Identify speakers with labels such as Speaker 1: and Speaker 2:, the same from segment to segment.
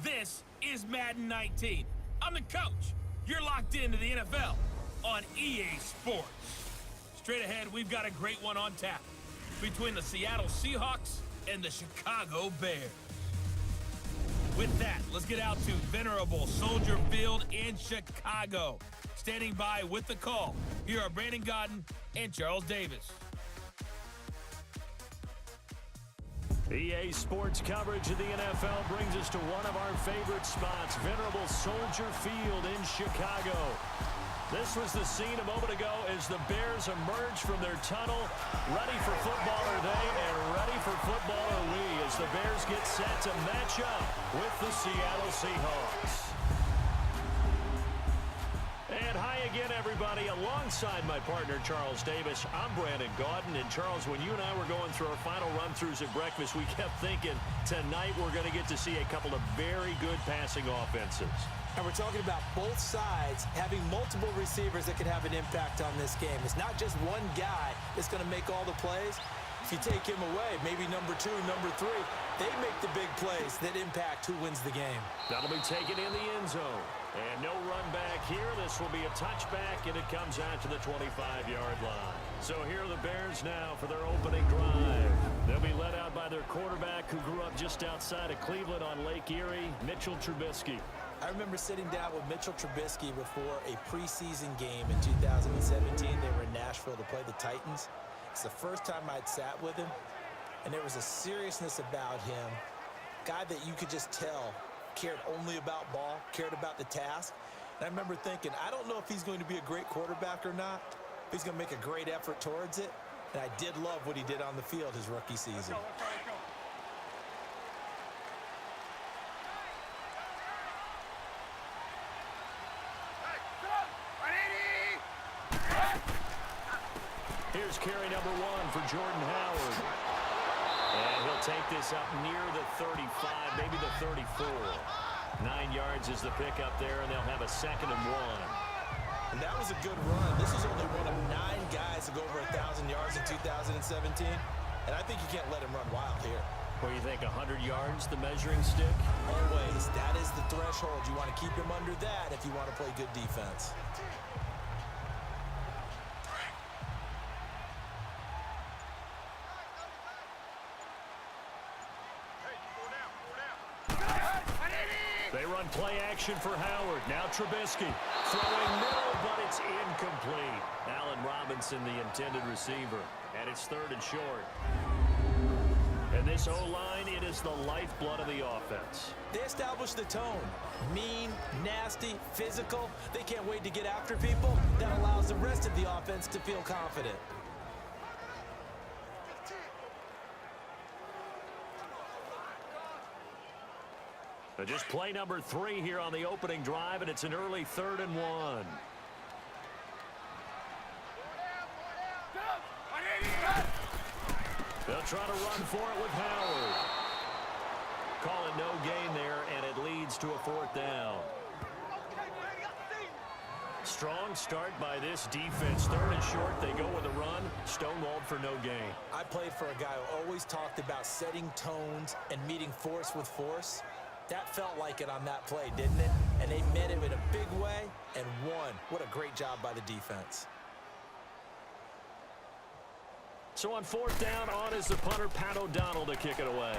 Speaker 1: This is Madden 19. I'm the coach. You're locked into the NFL on EA Sports. Straight ahead, we've got a great one on tap between the Seattle Seahawks and the Chicago Bears. With that, let's get out to venerable Soldier Field in Chicago. Standing by with the call, here are Brandon Godden and Charles Davis.
Speaker 2: EA Sports coverage of the NFL brings us to one of our favorite spots, venerable Soldier Field in Chicago. This was the scene a moment ago as the Bears emerged from their tunnel. Ready for football are they, and ready for football are we as the Bears get set to match up with the Seattle Seahawks. And hi again, everybody. Alongside my partner, Charles Davis, I'm Brandon Godden. And Charles, when you and I were going through our final run-throughs at breakfast, we kept thinking tonight we're going to get to see a couple of very good passing offenses.
Speaker 3: And we're talking about both sides having multiple receivers that can have an impact on this game. It's not just one guy that's going to make all the plays. If you take him away, maybe number 2, number 3, they make the big plays that impact who wins the game.
Speaker 2: That'll be taken in the end zone. And no run back here. This will be a touchback, and it comes out to the 25-yard line. So here are the Bears now for their opening drive. They'll be led out by their quarterback who grew up just outside of Cleveland on Lake Erie, Mitchell Trubisky.
Speaker 3: I remember sitting down with Mitchell Trubisky before a preseason game in 2017. They were in Nashville to play the Titans. It's the first time I'd sat with him, and there was a seriousness about him, a guy that you could just tell cared only about ball, cared about the task. And I remember thinking, I don't know if he's going to be a great quarterback or not. He's going to make a great effort towards it. And I did love what he did on the field his rookie season.
Speaker 2: Here's carry number 1 for Jordan Howard. And he'll take this up near the 35, maybe the 34. 9 yards is the pickup there, and they'll have a 2nd and 1.
Speaker 3: And that was a good run. This is only one of 9 guys to go over 1,000 yards in 2017. And I think you can't let him run wild here.
Speaker 2: What do you think, 100 yards, the measuring stick?
Speaker 3: Always. That is the threshold. You want to keep him under that if you want to play good defense.
Speaker 2: They run play action for Howard. Now Trubisky throwing middle, but it's incomplete. Allen Robinson, the intended receiver. And it's 3rd and short. And this O-line, it is the lifeblood of the offense.
Speaker 3: They establish the tone. Mean, nasty, physical. They can't wait to get after people. That allows the rest of the offense to feel confident.
Speaker 2: Just play number 3 here on the opening drive, and it's an early 3rd and 1. They'll try to run for it with Howard. Call it no gain there, and it leads to a 4th down. Strong start by this defense. 3rd and short, they go with a run. Stonewalled for no gain.
Speaker 3: I played for a guy who always talked about setting tones and meeting force with force. That felt like it on that play, didn't it? And they met him in a big way and won. What a great job by the defense.
Speaker 2: So on 4th down, on is the punter, Pat O'Donnell, to kick it away.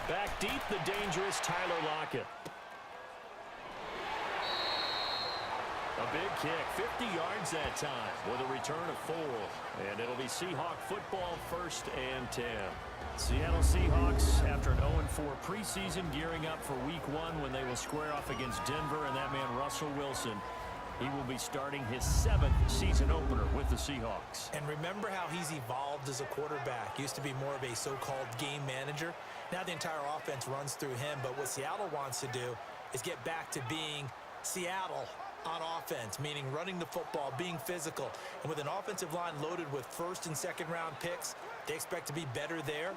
Speaker 2: Back deep, the dangerous Tyler Lockett. A big kick, 50 yards that time, with a return of 4. And it'll be Seahawk football, 1st and 10. Seattle Seahawks, after an 0-4 preseason, gearing up for Week 1 when they will square off against Denver, and that man, Russell Wilson, he will be starting his 7th season opener with the Seahawks.
Speaker 3: And remember how he's evolved as a quarterback. Used to be more of a so-called game manager. Now the entire offense runs through him, but what Seattle wants to do is get back to being Seattle on offense, meaning running the football, being physical. And with an offensive line loaded with 1st and 2nd round picks, they expect to be better there.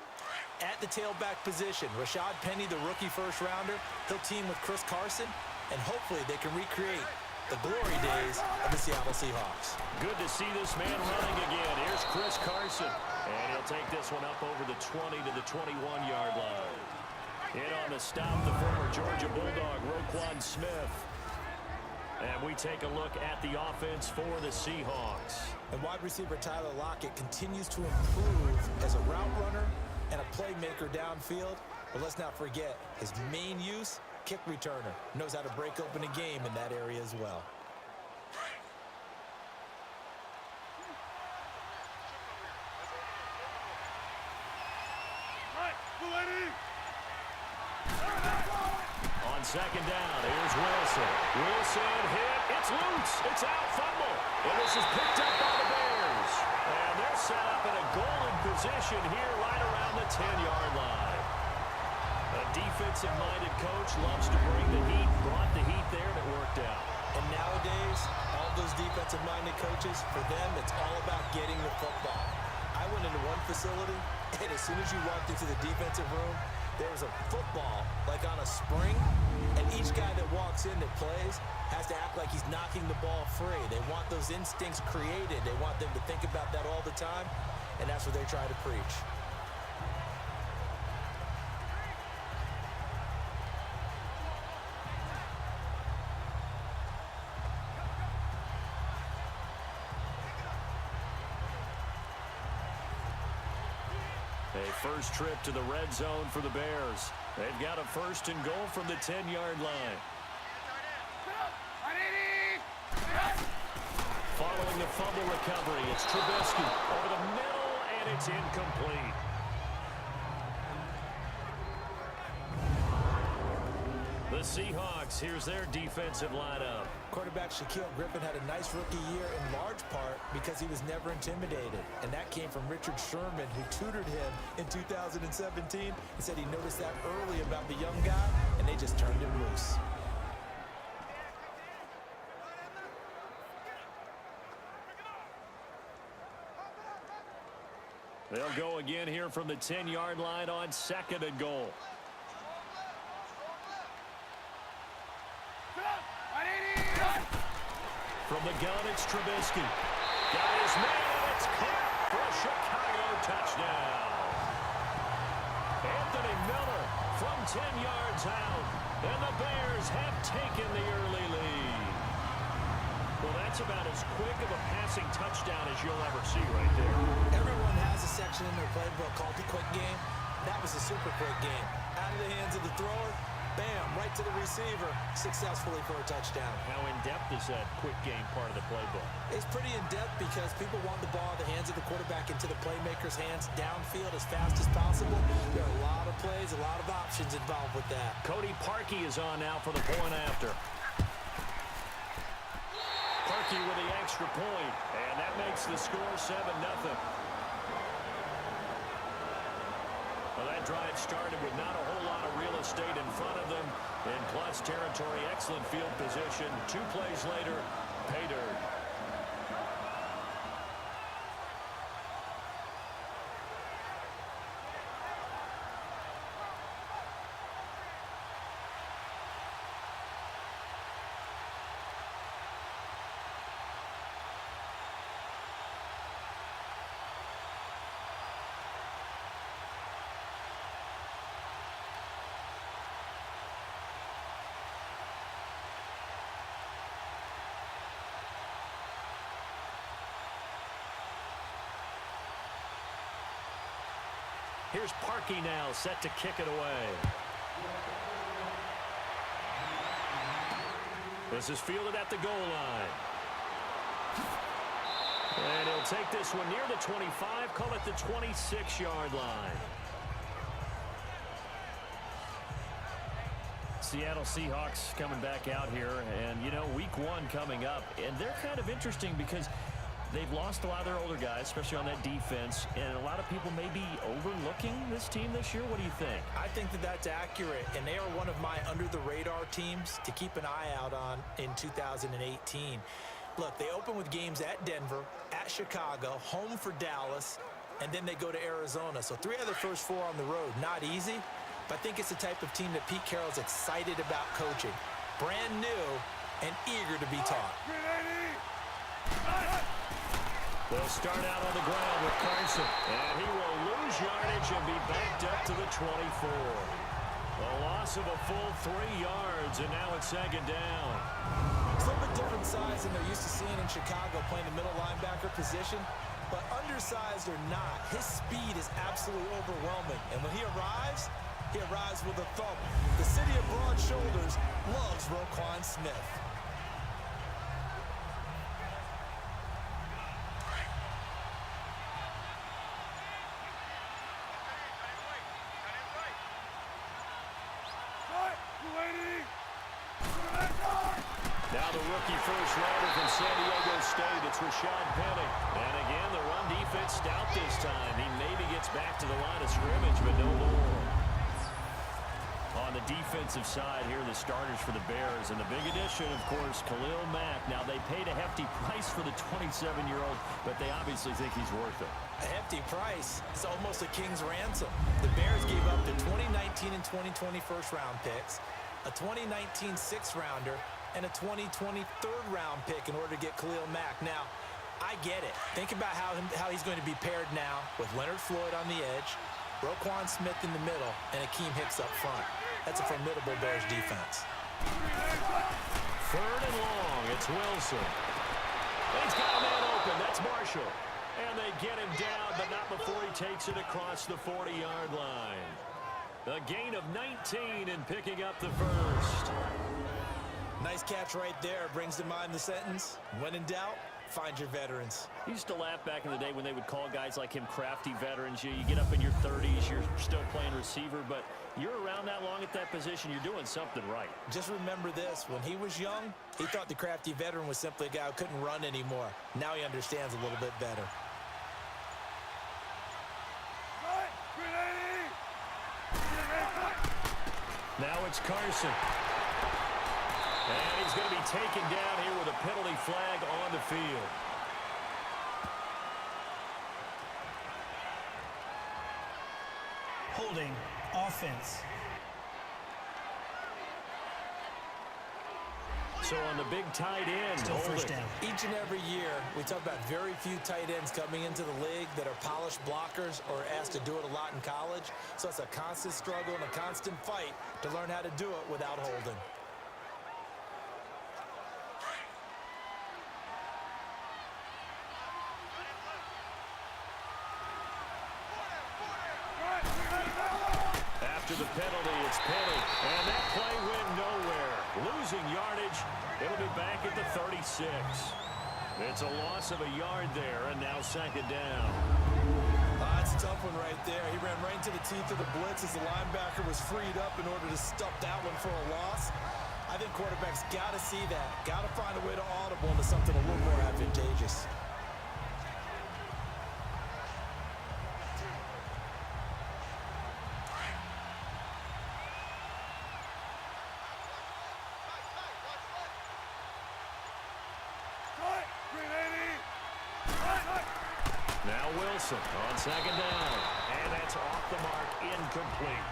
Speaker 3: At the tailback position, Rashad Penny, the rookie 1st rounder, he'll team with Chris Carson, and hopefully they can recreate the glory days of the Seattle Seahawks.
Speaker 2: Good to see this man running again. Here's Chris Carson, and he'll take this one up over the 20 to the 21-yard line. In on the stop, the former Georgia Bulldog, Roquan Smith. And we take a look at the offense for the Seahawks.
Speaker 3: And wide receiver Tyler Lockett continues to improve as a route runner and a playmaker downfield. But let's not forget, his main use, kick returner. Knows how to break open a game in that area as well.
Speaker 2: On second down, here's Wilson. Wilson hit. It's loose. It's out. Fumble. And this is picked up by the Bears. And they're set up in a golden position here right around the 10-yard line. A defensive-minded coach loves to bring the heat. Brought the heat there, and it worked out.
Speaker 3: And nowadays, all those defensive-minded coaches, for them, it's all about getting the football. I went into one facility, and as soon as you walked into the defensive room, there was a football, like on a spring, and each guy that walks in that plays has to act like he's knocking the ball free. They want those instincts created. They want them to think about that all the time, and that's what they try to preach.
Speaker 2: A first trip to the red zone for the Bears. They've got a first and goal from the 10-yard line. Following the fumble recovery, it's Trubisky over the middle, and it's incomplete. The Seahawks, here's their defensive lineup.
Speaker 3: Quarterback Shaquille Griffin had a nice rookie year in large part because he was never intimidated. And that came from Richard Sherman, who tutored him in 2017 and said he noticed that early about the young guy, and they just turned him loose.
Speaker 2: They'll go again here from the 10-yard line on second and goal. From the gun, it's Trubisky. Got his man, and it's caught for a Chicago touchdown. Anthony Miller from 10 yards out, and the Bears have taken the early lead. Well, that's about as quick of a passing touchdown as you'll ever see right there.
Speaker 3: Everyone has a section in their playbook called the quick game. That was a super quick game. Out of the hands of the thrower, bam, right to the receiver, successfully for a touchdown.
Speaker 2: How in-depth is that quick game part of the playbook?
Speaker 3: It's pretty in-depth because people want the ball in the hands of the quarterback into the playmaker's hands downfield as fast as possible. There are a lot of plays, a lot of options involved with that.
Speaker 2: Cody Parkey is on now for the point after. Parkey with the extra point, and that makes the score 7-0. Well, that drive started with not a whole lot of real estate in front of them. In plus territory, excellent field position. 2 plays later, pay dirt. Here's Parkey now, set to kick it away. This is fielded at the goal line. And he'll take this one near the 25, call it the 26-yard line. Seattle Seahawks coming back out here, and, you know, week 1 coming up. And they're kind of interesting because they've lost a lot of their older guys, especially on that defense, and a lot of people may be overlooking this team this year. What do you think?
Speaker 3: I think that that's accurate, and they are one of my under-the-radar teams to keep an eye out on in 2018. Look, they open with games at Denver, at Chicago, home for Dallas, and then they go to Arizona. So 3 of their first 4 on the road. Not easy, but I think it's the type of team that Pete Carroll's excited about coaching. Brand new and eager to be taught.
Speaker 2: They'll start out on the ground with Carson, and he will lose yardage and be backed up to the 24. A loss of a full 3 yards, and now it's second down.
Speaker 3: It's a little bit different size than they're used to seeing in Chicago, playing the middle linebacker position. But undersized or not, his speed is absolutely overwhelming. And when he arrives with a thump. The city of broad shoulders loves Roquan Smith.
Speaker 2: Now the rookie first rounder from San Diego State, it's Rashad Penny. And again, the run defense stout this time. He maybe gets back to the line of scrimmage, but no more. On the defensive side here, the starters for the Bears. And the big addition, of course, Khalil Mack. Now, they paid a hefty price for the 27-year-old, but they obviously think he's worth it.
Speaker 3: A hefty price. It's almost a king's ransom. The Bears gave up the 2019 and 2020 first-round picks, a 2019 sixth-rounder, and a 2020 third-round pick in order to get Khalil Mack. Now, I get it. Think about how he's going to be paired now with Leonard Floyd on the edge, Roquan Smith in the middle, and Akeem Hicks up front. That's a formidable Bears defense.
Speaker 2: Third and long. It's Wilson. He's got a man open. That's Marshall. And they get him down, but not before he takes it across the 40-yard line. A gain of 19 and picking up the first.
Speaker 3: Nice catch right there. Brings to mind the sentence, when in doubt, find your veterans.
Speaker 2: I used to laugh back in the day when they would call guys like him crafty veterans. You get up in your 30s, you're still playing receiver, but you're around that long at that position, you're doing something right.
Speaker 3: Just remember this, when he was young, he thought the crafty veteran was simply a guy who couldn't run anymore. Now he understands a little bit better.
Speaker 2: Now it's Carson. And he's going to be taken down here with a penalty flag on the field.
Speaker 4: Holding offense.
Speaker 2: So on the big tight end,
Speaker 4: Still first down.
Speaker 3: Each and every year, we talk about very few tight ends coming into the league that are polished blockers or asked to do it a lot in college. So it's a constant struggle and a constant fight to learn how to do it without holding.
Speaker 2: After the penalty, it's Penny. And that play went nowhere. Losing yardage. It'll be back at the 36. It's a loss of a yard there, and now second down.
Speaker 3: That's a tough one right there. He ran right into the teeth of the blitz as the linebacker was freed up in order to stop that one for a loss. I think quarterbacks got to see that. Got to find a way to audible into something a little more advantageous.
Speaker 2: Now Wilson on second down. And that's off the mark, incomplete.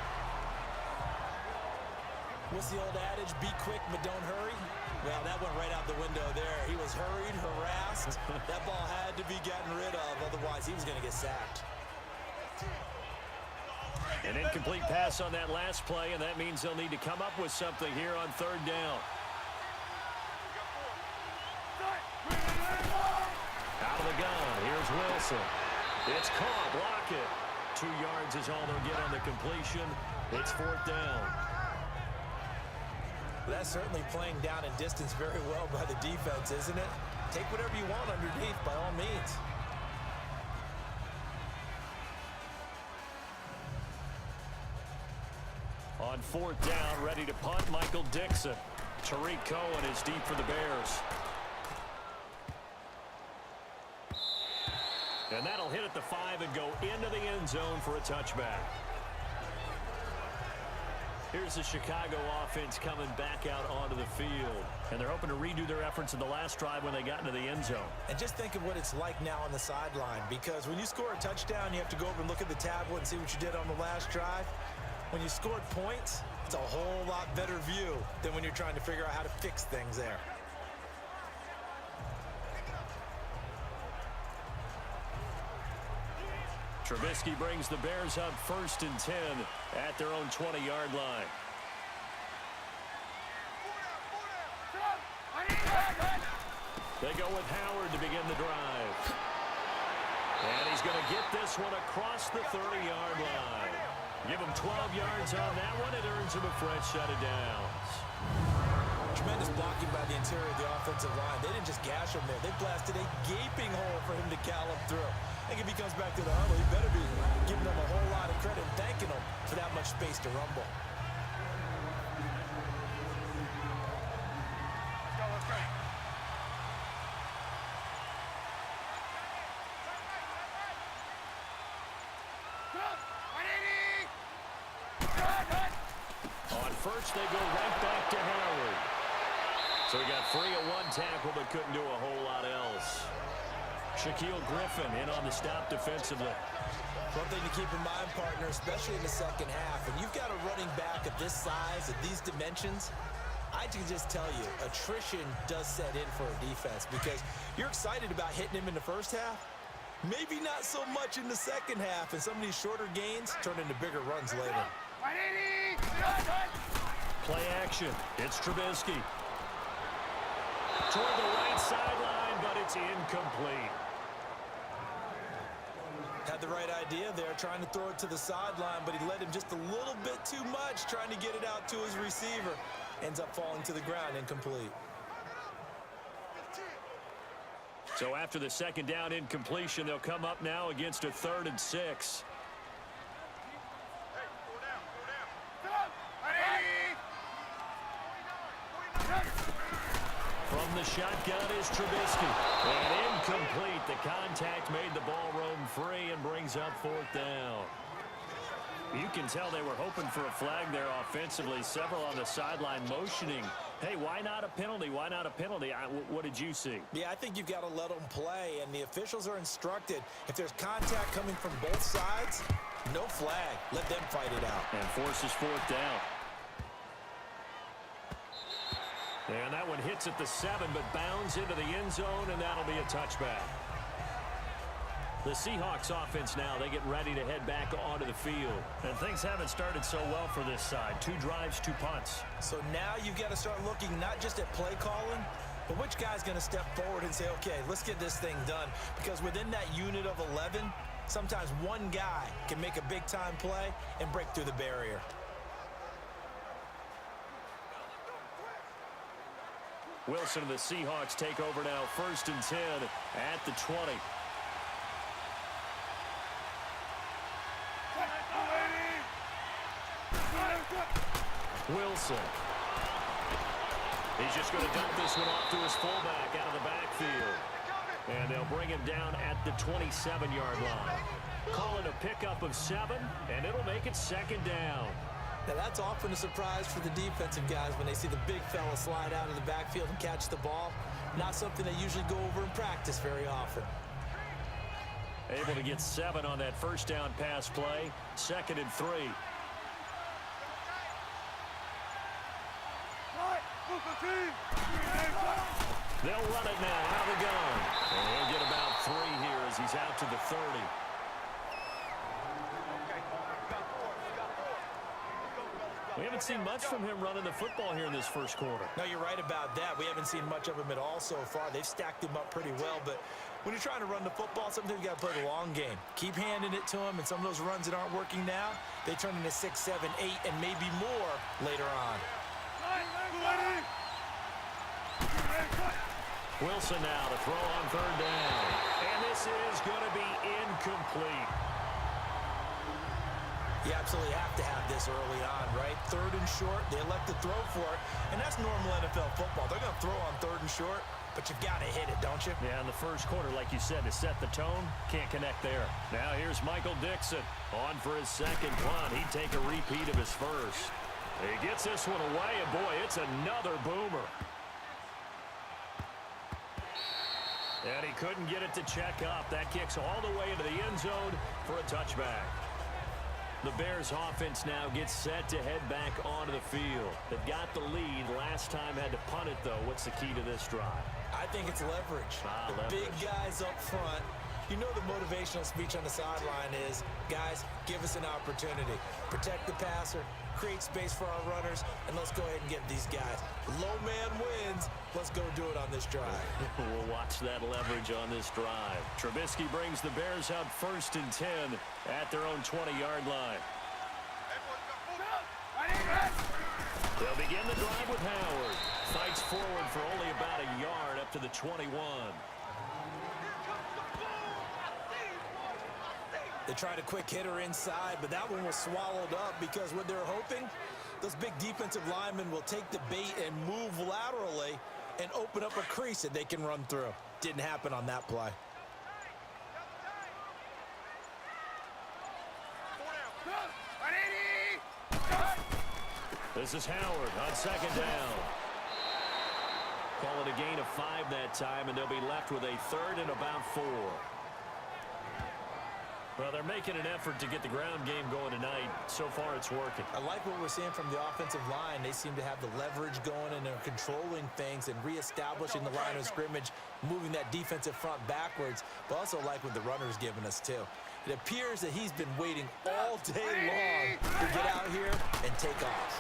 Speaker 3: What's the old adage? Be quick, but don't hurry. Well, that went right out the window there. He was hurried, harassed. That ball had to be gotten rid of, otherwise he was going to get sacked.
Speaker 2: An incomplete pass on that last play, and that means they'll need to come up with something here on third down. Out of the gun, here's Wilson. It's caught, block it. 2 yards is all they'll get on the completion. It's fourth down.
Speaker 3: That's certainly playing down in distance very well by the defense, isn't it? Take whatever you want underneath, by all means.
Speaker 2: On fourth down, ready to punt, Michael Dixon. Tariq Cohen is deep for the Bears. And that'll hit at the 5 and go into the end zone for a touchback. Here's the Chicago offense coming back out onto the field. And they're hoping to redo their efforts in the last drive when they got into the end zone.
Speaker 3: And just think of what it's like now on the sideline, because when you score a touchdown, you have to go over and look at the tablet and see what you did on the last drive. When you scored points, it's a whole lot better view than when you're trying to figure out how to fix things there.
Speaker 2: Trubisky brings the Bears up 1st and 10 at their own 20-yard line. They go with Howard to begin the drive. And he's going to get this one across the 30-yard line. Give him 12 yards on that one. It earns him a fresh set of downs.
Speaker 3: Tremendous blocking by the interior of the offensive line. They didn't just gash him there. They blasted a gaping hole for him to gallop through. I think if he comes back to the huddle, he better be giving them a whole lot of credit and thanking them for that much space to rumble.
Speaker 2: On first, they go right back to Howard. So he got free at one tackle, but couldn't do a whole lot else. Shaquille Griffin in on the stop defensively.
Speaker 3: One thing to keep in mind, partner, especially in the second half, when you've got a running back of this size, at these dimensions, I can just tell you, attrition does set in for a defense because you're excited about hitting him in the first half. Maybe not so much in the second half, and some of these shorter gains turn into bigger runs later.
Speaker 2: Play action. It's Trubisky. Toward the right sideline, but it's incomplete.
Speaker 3: Had the right idea there, trying to throw it to the sideline, but he led him just a little bit too much, trying to get it out to his receiver. Ends up falling to the ground, incomplete.
Speaker 2: So after the second down incompletion, they'll come up now against a 3rd and 6. From the shotgun is Trubisky. And incomplete. The contact made the ball roam free and brings up 4th down. You can tell they were hoping for a flag there offensively. Several on the sideline motioning. Hey, why not a penalty? Why not a penalty? What did you see?
Speaker 3: Yeah, I think you've got to let them play, and the officials are instructed. If there's contact coming from both sides, no flag. Let them fight it out.
Speaker 2: And forces 4th down. And that one hits at the 7, but bounds into the end zone, and that'll be a touchback. The Seahawks offense now, they get ready to head back onto the field. And things haven't started so well for this side. 2 drives, 2 punts.
Speaker 3: So now you've got to start looking not just at play calling, but which guy's going to step forward and say, okay, let's get this thing done. Because within that unit of 11, sometimes one guy can make a big-time play and break through the barrier.
Speaker 2: Wilson and the Seahawks take over now, 1st and 10 at the 20. Wilson. He's just going to dump this one off to his fullback out of the backfield. And they'll bring him down at the 27-yard line. Call it a pickup of 7, and it'll make it 2nd down.
Speaker 3: Now, that's often a surprise for the defensive guys when they see the big fella slide out of the backfield and catch the ball. Not something they usually go over in practice very often.
Speaker 2: Able to get 7 on that 1st down pass play. 2nd and 3. They'll run it now out of the gun. And he'll get about 3 here as he's out to the 30. We haven't seen much from him running the football here in this first quarter.
Speaker 3: No, you're right about that. We haven't seen much of him at all so far. They've stacked him up pretty well, but when you're trying to run the football, sometimes you got to play the long game. Keep handing it to him, and some of those runs that aren't working now, they turn into 6, 7, 8, and maybe more later on.
Speaker 2: Wilson now to throw on 3rd down. And this is going to be incomplete.
Speaker 3: You absolutely have to have this early on, right? 3rd and short, they elect to throw for it, and that's normal NFL football. They're going to throw on 3rd and short, but you've got to hit it, don't you?
Speaker 2: Yeah, in the first quarter, like you said, to set the tone, can't connect there. Now here's Michael Dixon on for his 2nd punt. He'd take a repeat of his first. He gets this one away, and boy, it's another boomer. And he couldn't get it to check up. That kicks all the way into the end zone for a touchback. The Bears offense now gets set to head back onto the field. They've got the lead. Last time had to punt it, though. What's the key to this drive?
Speaker 3: I think it's leverage. The big guys up front. You know the motivational speech on the sideline is, guys, give us an opportunity. Protect the passer, create space for our runners, and let's go ahead and get these guys. Low man wins. Let's go do it on this drive.
Speaker 2: We'll watch that leverage on this drive. Trubisky brings the Bears out 1st and 10 at their own 20-yard line. They'll begin the drive with Howard. Fights forward for only about a yard up to the 21.
Speaker 3: They tried a quick hitter inside, but that one was swallowed up because what they're hoping, those big defensive linemen will take the bait and move laterally and open up a crease that they can run through. Didn't happen on that play.
Speaker 2: This is Howard on 2nd down. Call it a gain of 5 that time, and they'll be left with a 3rd and about 4. Well, they're making an effort to get the ground game going tonight. So far, it's working.
Speaker 3: I like what we're seeing from the offensive line. They seem to have the leverage going, and they're controlling things and reestablishing the line of scrimmage, moving that defensive front backwards, but also like what the runner's giving us, too. It appears that he's been waiting all day long to get out here and take off.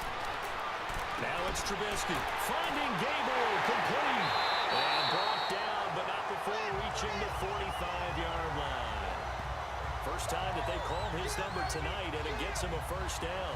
Speaker 2: Now it's Trubisky finding Gable, complete, and brought down, but not before reaching the 45-yard line. First time that they've called his number tonight, and it gets him a 1st down.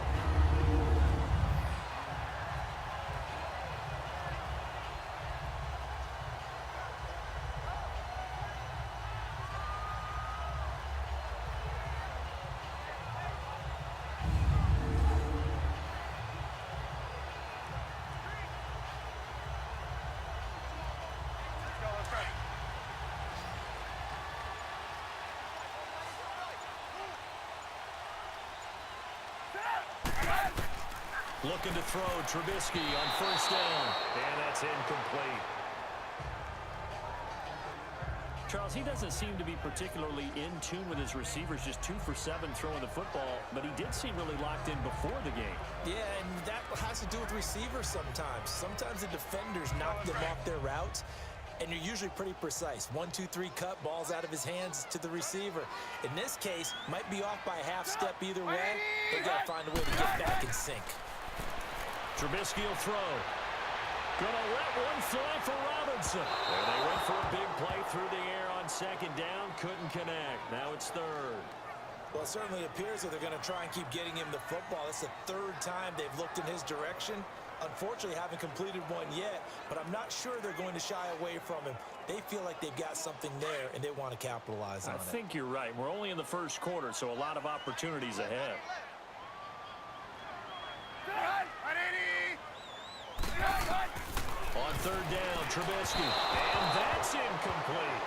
Speaker 2: Looking to throw, Trubisky on 1st down, and that's incomplete. Charles, he doesn't seem to be particularly in tune with his receivers, just 2 for 7 throwing the football, but he did seem really locked in before the game.
Speaker 3: Yeah, and that has to do with receivers sometimes. Sometimes the defenders knock them off their routes, and you're usually pretty precise. 1, 2, 3 cut, balls out of his hands to the receiver. In this case, might be off by a half step either way. They've got to find a way to get back and sink.
Speaker 2: Trubisky will throw. Gonna let one fly for Robinson. And they went for a big play through the air on 2nd down. Couldn't connect. Now it's 3rd.
Speaker 3: Well, it certainly appears that they're going to try and keep getting him the football. It's the 3rd time they've looked in his direction. Unfortunately, haven't completed one yet, but I'm not sure they're going to shy away from him. They feel like they've got something there, and they want to capitalize on it.
Speaker 2: I think you're right. We're only in the 1st quarter, so a lot of opportunities ahead. On 3rd down, Trubisky, and that's incomplete.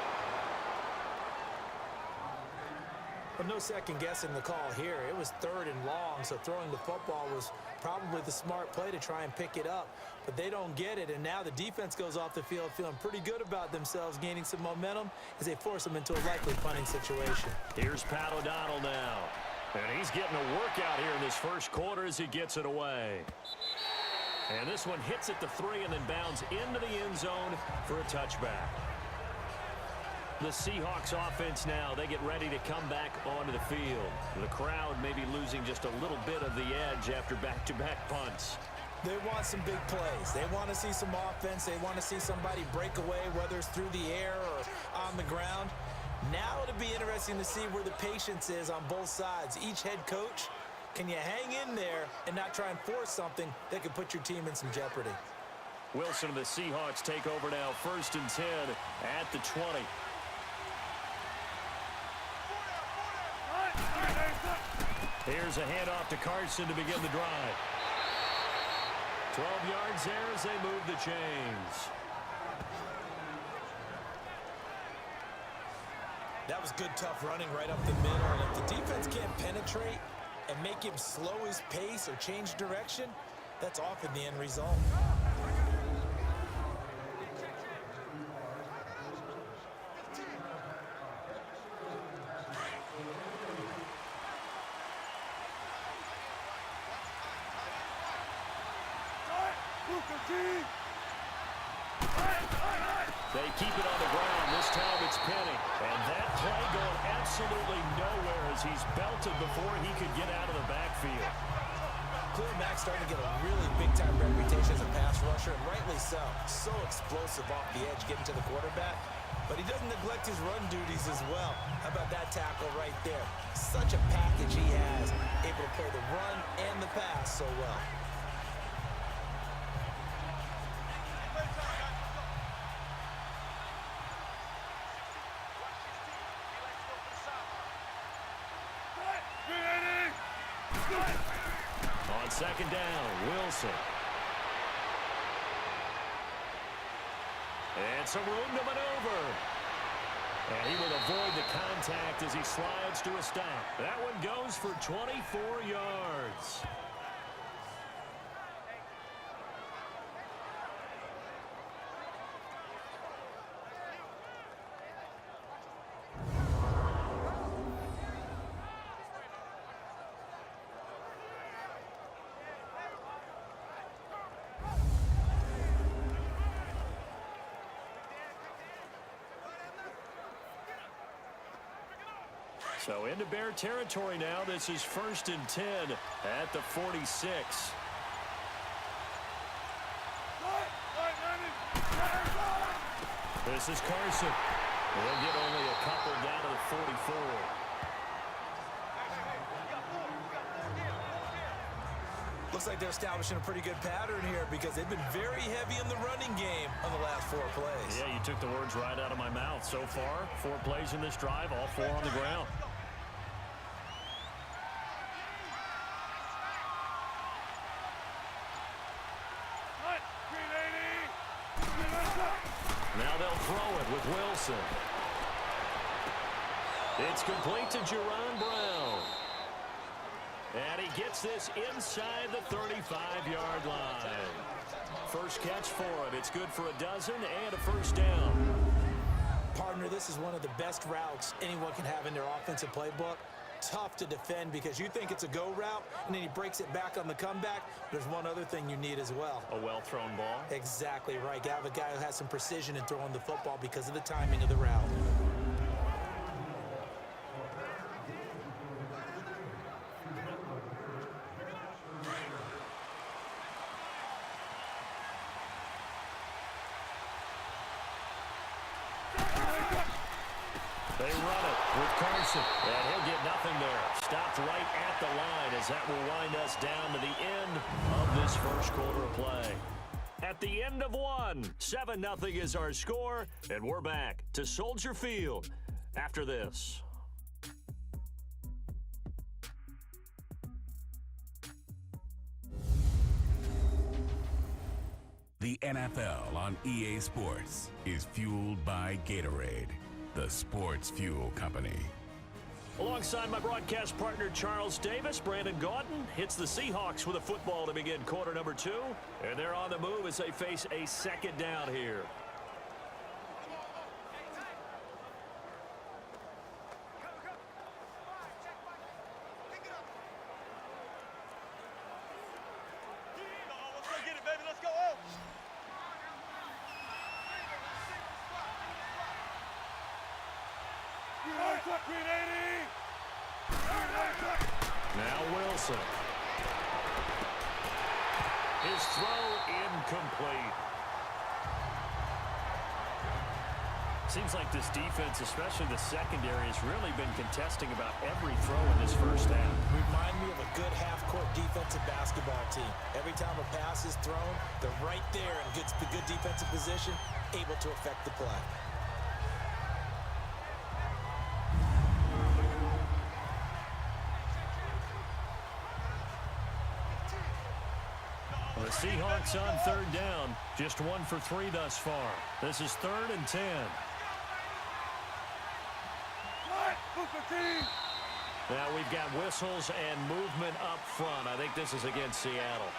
Speaker 3: But no second guessing the call here. It was 3rd and long, so throwing the football was probably the smart play to try and pick it up. But they don't get it, and now the defense goes off the field feeling pretty good about themselves, gaining some momentum as they force them into a likely punting situation.
Speaker 2: Here's Pat O'Donnell now. And he's getting a workout here in this 1st quarter as he gets it away. And this one hits at the 3 and then bounds into the end zone for a touchback. The Seahawks offense now, they get ready to come back onto the field. The crowd may be losing just a little bit of the edge after back-to-back punts.
Speaker 3: They want some big plays. They want to see some offense. They want to see somebody break away, whether it's through the air or on the ground. Now it'll be interesting to see where the patience is on both sides. Each head coach, can you hang in there and not try and force something that could put your team in some jeopardy?
Speaker 2: Wilson and the Seahawks take over now, 1st and 10 at the 20. Here's a handoff to Carson to begin the drive. 12 yards there as they move the chains.
Speaker 3: That was good, tough running right up the middle. And if the defense can't penetrate and make him slow his pace or change direction, that's often the end result.
Speaker 2: They keep it on the ground. This time it's Penny. And that play going absolutely nowhere as he's belted before he could get out of the backfield.
Speaker 3: Khalil Mack's starting to get a really big-time reputation as a pass rusher, and rightly so. So explosive off the edge getting to the quarterback. But he doesn't neglect his run duties as well. How about that tackle right there? Such a package he has, able to play the run and the pass so well.
Speaker 2: On second down, Wilson. And some room to maneuver. And he will avoid the contact as he slides to a stop. That one goes for 24 yards. So into Bear territory now. This is 1st and 10 at the 46. This is Carson. They'll get only a couple down to the 44.
Speaker 3: Looks like they're establishing a pretty good pattern here because they've been very heavy in the running game on the last 4 plays.
Speaker 2: Yeah, you took the words right out of my mouth. So far, 4 plays in this drive, all 4 on the ground. Now they'll throw it with Wilson. It's complete to Jerron Brown. And he gets this inside the 35-yard line. First catch for him. It's good for a dozen and a first down.
Speaker 3: Partner, this is one of the best routes anyone can have in their offensive playbook. Tough to defend because you think it's a go route, and then he breaks it back on the comeback. There's one other thing you need as well.
Speaker 2: A well-thrown ball.
Speaker 3: Exactly right. You have a guy who has some precision in throwing the football because of the timing of the route.
Speaker 2: They run it with Carson, and he'll get nothing there. Stopped right at the line as that will wind us down to the end of this first quarter of play. At the end of one, 7-0 is our score, and we're back to Soldier Field after this.
Speaker 5: The NFL on EA Sports is fueled by Gatorade, the sports fuel company.
Speaker 2: Alongside my broadcast partner Charles Davis, Brandon Gaudin hits the Seahawks with a football to begin quarter number 2. And they're on the move as they face a second down here. Now Wilson. His throw incomplete. Seems like this defense, especially the secondary, has really been contesting about every throw in this first half.
Speaker 3: Remind me of a good half-court defensive basketball team. Every time a pass is thrown, they're right there in good defensive position, able to affect the play.
Speaker 2: The Seahawks on third down, just 1 for 3 thus far. This is 3rd and 10. Now we've got whistles and movement up front. I think this is against Seattle.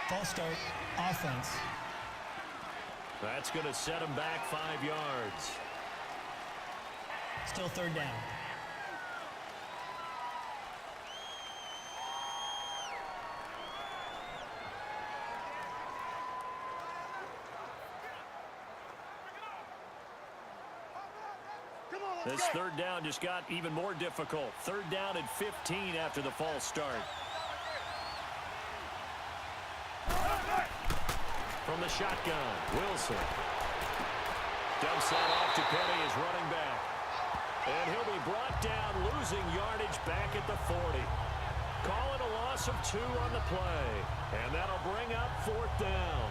Speaker 4: False start, offense.
Speaker 2: That's going to set them back 5 yards.
Speaker 4: Still 3rd down.
Speaker 2: This 3rd down just got even more difficult. 3rd down and 15 after the false start. from the shotgun. Wilson dumps that off to Penny as running back. And he'll be brought down, losing yardage back at the 40. Call it a loss of 2 on the play. And that'll bring up 4th down.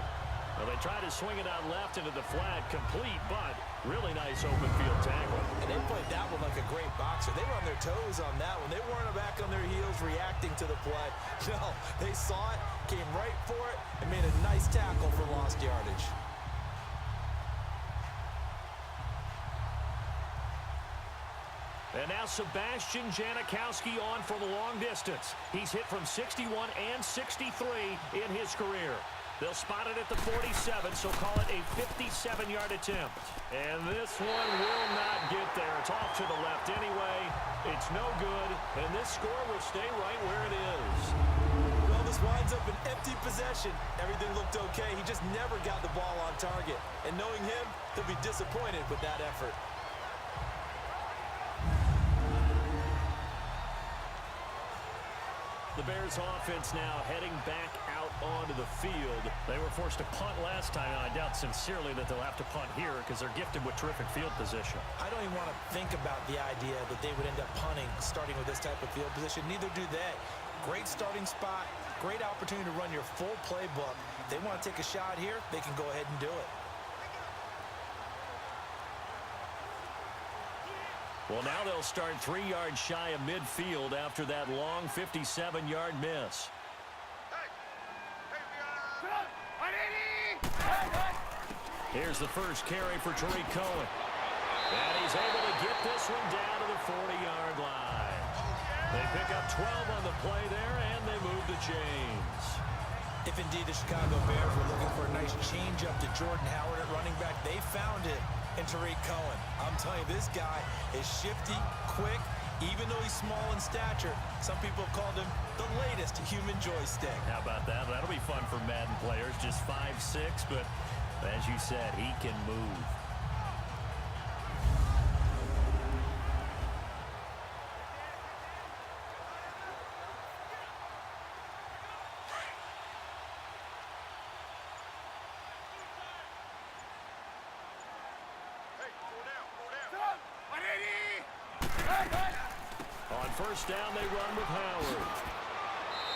Speaker 2: Well, they try to swing it out left into the flat, complete, but really nice open field tackle.
Speaker 3: And they played that one like a great boxer. They were on their toes on that one. They weren't back on their heels reacting to the play. No, they saw it, came right for it, and made a nice tackle for lost yardage.
Speaker 2: And now Sebastian Janikowski on for the long distance. He's hit from 61 and 63 in his career. They'll spot it at the 47, so call it a 57-yard attempt. And this one will not get there. It's off to the left anyway. It's no good, and this score will stay right where it is.
Speaker 3: Well, this winds up an empty possession. Everything looked okay. He just never got the ball on target. And knowing him, he'll be disappointed with that effort.
Speaker 2: The Bears offense now heading back out onto the field. They were forced to punt last time, and I doubt sincerely that they'll have to punt here because they're gifted with terrific field position.
Speaker 3: I don't even want to think about the idea that they would end up punting starting with this type of field position. Neither do they. Great starting spot, great opportunity to run your full playbook. If they want to take a shot here, they can go ahead and do it.
Speaker 2: Well, now they'll start 3 yards shy of midfield after that long 57-yard miss. Here's the first carry for Tariq Cohen. And he's able to get this one down to the 40-yard line. They pick up 12 on the play there, and they move the chains.
Speaker 3: If indeed the Chicago Bears were looking for a nice change-up to Jordan Howard at running back, they found it in Tariq Cohen. I'm telling you, this guy is shifty, quick, even though he's small in stature. Some people have called him the latest human joystick.
Speaker 2: How about that? That'll be fun for Madden players. Just 5'6", but as you said, he can move. On first down, they run with Howard.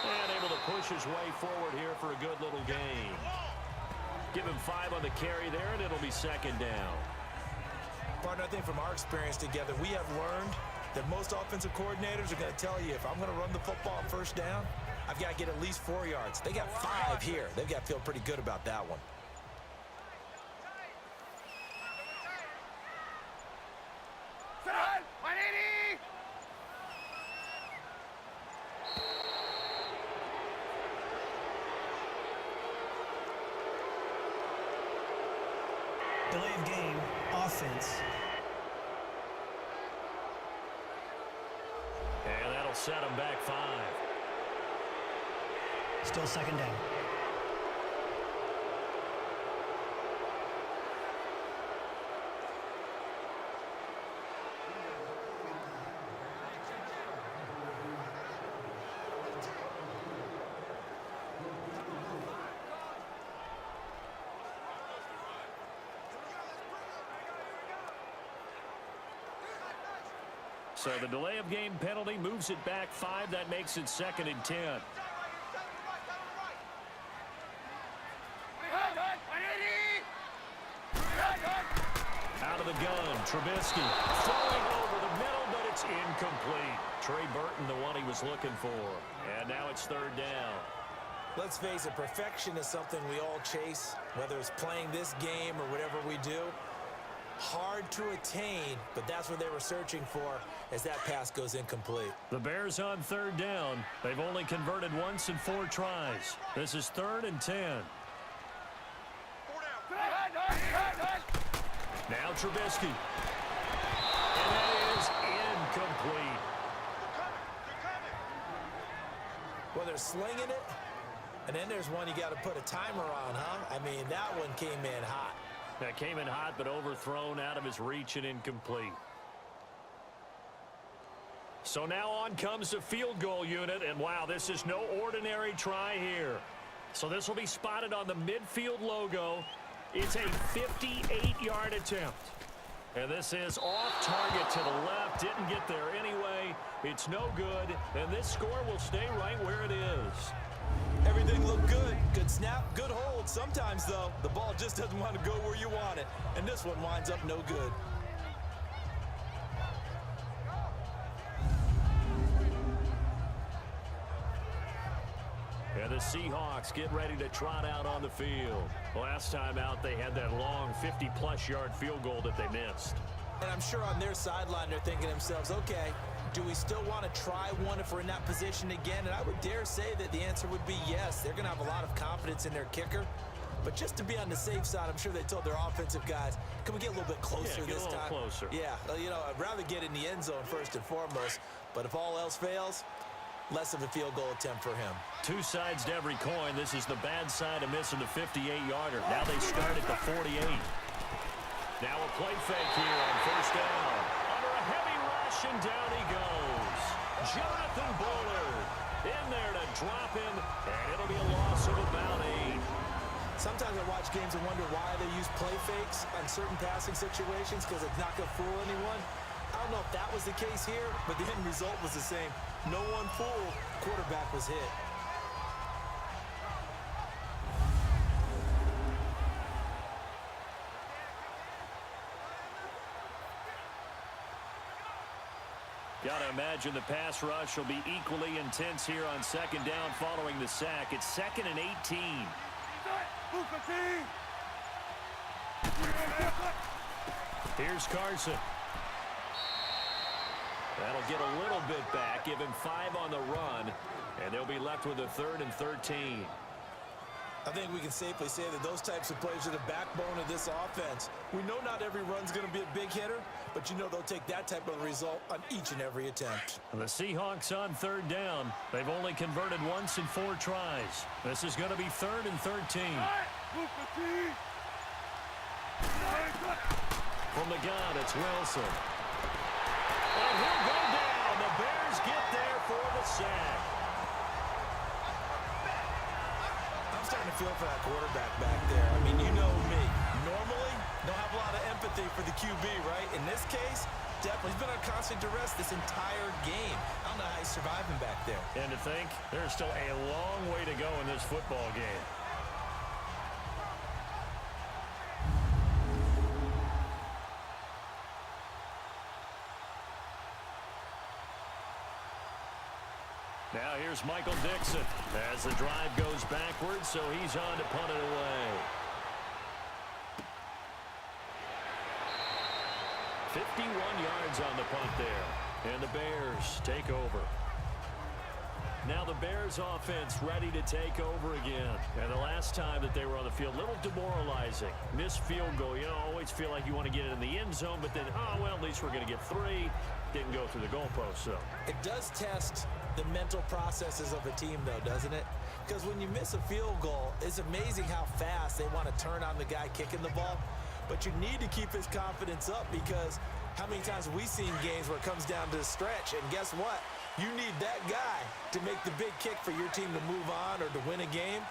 Speaker 2: And able to push his way forward here for a good little gain. Give him 5 on the carry there, and it'll be 2nd down.
Speaker 3: Partner, I think from our experience together, we have learned that most offensive coordinators are going to tell you, if I'm going to run the football on first down, I've got to get at least 4 yards. They got 5 here. They've got to feel pretty good about that one.
Speaker 4: Delay of game, offense.
Speaker 2: And that'll set him back 5.
Speaker 4: Still 2nd down.
Speaker 2: So the delay of game penalty moves it back 5. That makes it 2nd and 10. Out of the gun, Trubisky throwing over the middle, but it's incomplete. Trey Burton, the one he was looking for. And now it's 3rd down.
Speaker 3: Let's face it, perfection is something we all chase, whether it's playing this game or whatever we do. Hard to attain, but that's what they were searching for as that pass goes incomplete.
Speaker 2: The Bears on 3rd down. They've only converted once in 4 tries. This is 3rd and 10. Now Trubisky. And that is incomplete.
Speaker 3: Well, they're slinging it, and then there's one you got to put a timer on, huh? I mean, that one came in hot.
Speaker 2: That came in hot, but overthrown out of his reach and incomplete. So now on comes the field goal unit, and wow, this is no ordinary try here. So this will be spotted on the midfield logo. It's a 58-yard attempt. And this is off target to the left. Didn't get there anyway. It's no good. And this score will stay right where it is.
Speaker 3: Everything looked good. Good snap, good hold. Sometimes, though, the ball just doesn't want to go where you want it. And this one winds up no good.
Speaker 2: And the Seahawks get ready to trot out on the field. Last time out, they had that long 50-plus yard field goal that they missed.
Speaker 3: And I'm sure on their sideline, they're thinking to themselves, okay, do we still want to try one if we're in that position again? And I would dare say that the answer would be yes. They're going to have a lot of confidence in their kicker. But just to be on the safe side, I'm sure they told their offensive guys, can we get a little bit closer this time?
Speaker 2: Closer.
Speaker 3: Yeah, you know, I'd rather get in the end zone first and foremost. But if all else fails, less of a field goal attempt for him.
Speaker 2: Two sides to every coin. This is the bad side of missing the 58-yarder. Now they start at the 48. Now a play fake here on first down. Under a heavy rush, and down he goes. Jonathan Bullard in there to drop him, and it'll be a loss of about 8.
Speaker 3: Sometimes I watch games and wonder why they use play fakes on certain passing situations, because it's not going to fool anyone. I don't know if that was the case here, but the end result was the same. No one fooled. Quarterback was hit.
Speaker 2: Got to imagine the pass rush will be equally intense here on second down following the sack. It's 2nd and 18. Here's Carson. That'll get a little bit back, give him 5 on the run, and they'll be left with a 3rd and 13.
Speaker 3: I think we can safely say that those types of plays are the backbone of this offense. We know not every run's going to be a big hitter, but you know they'll take that type of result on each and every attempt.
Speaker 2: The Seahawks on 3rd down. They've only converted once in 4 tries. This is going to be 3rd and 13. From the gun, it's Wilson. And he'll go down. The Bears get there for the sack.
Speaker 3: I'm starting to feel for that quarterback back there. I mean, you know me. Normally, don't have a lot of empathy for the QB, right? In this case, definitely. He's been on constant duress this entire game. I don't know how he's surviving back there.
Speaker 2: And to think, there's still a long way to go in this football game. Now here's Michael Dixon as the drive goes backwards, so he's on to punt it away. 51 yards on the punt there, and the Bears take over. Now the Bears offense ready to take over again. And the last time that they were on the field, a little demoralizing. Missed field goal. You know, always feel like you want to get it in the end zone, but then, oh, well, at least we're going to get 3. Didn't go through the goalpost, so.
Speaker 3: It does test the mental processes of a team, though, doesn't it? Because when you miss a field goal, it's amazing how fast they want to turn on the guy kicking the ball. But you need to keep his confidence up, because how many times have we seen games where it comes down to the stretch, and guess what? You need that guy to make the big kick for your team to move on or to win a game.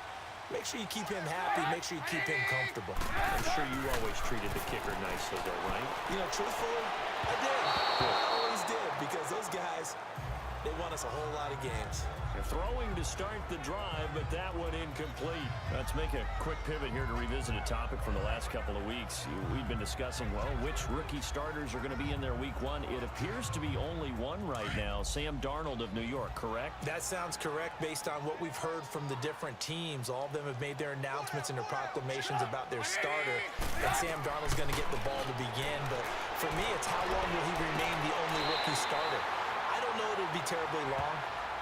Speaker 3: Make sure you keep him happy. Make sure you keep him comfortable.
Speaker 2: I'm sure you always treated the kicker nicely, though, right?
Speaker 3: You know, truthfully, I did. I always did, because those guys, they won us a whole lot of games.
Speaker 2: They're throwing to start the drive, but that one incomplete. Let's make a quick pivot here to revisit a topic from the last couple of weeks. We've been discussing, well, which rookie starters are going to be in there week 1. It appears to be only one right now, Sam Darnold of New York, correct?
Speaker 3: That sounds correct based on what we've heard from the different teams. All of them have made their announcements and their proclamations about their starter. And Sam Darnold's going to get the ball to begin. But for me, it's how long will he remain the only rookie starter? I don't know if it'll be terribly long.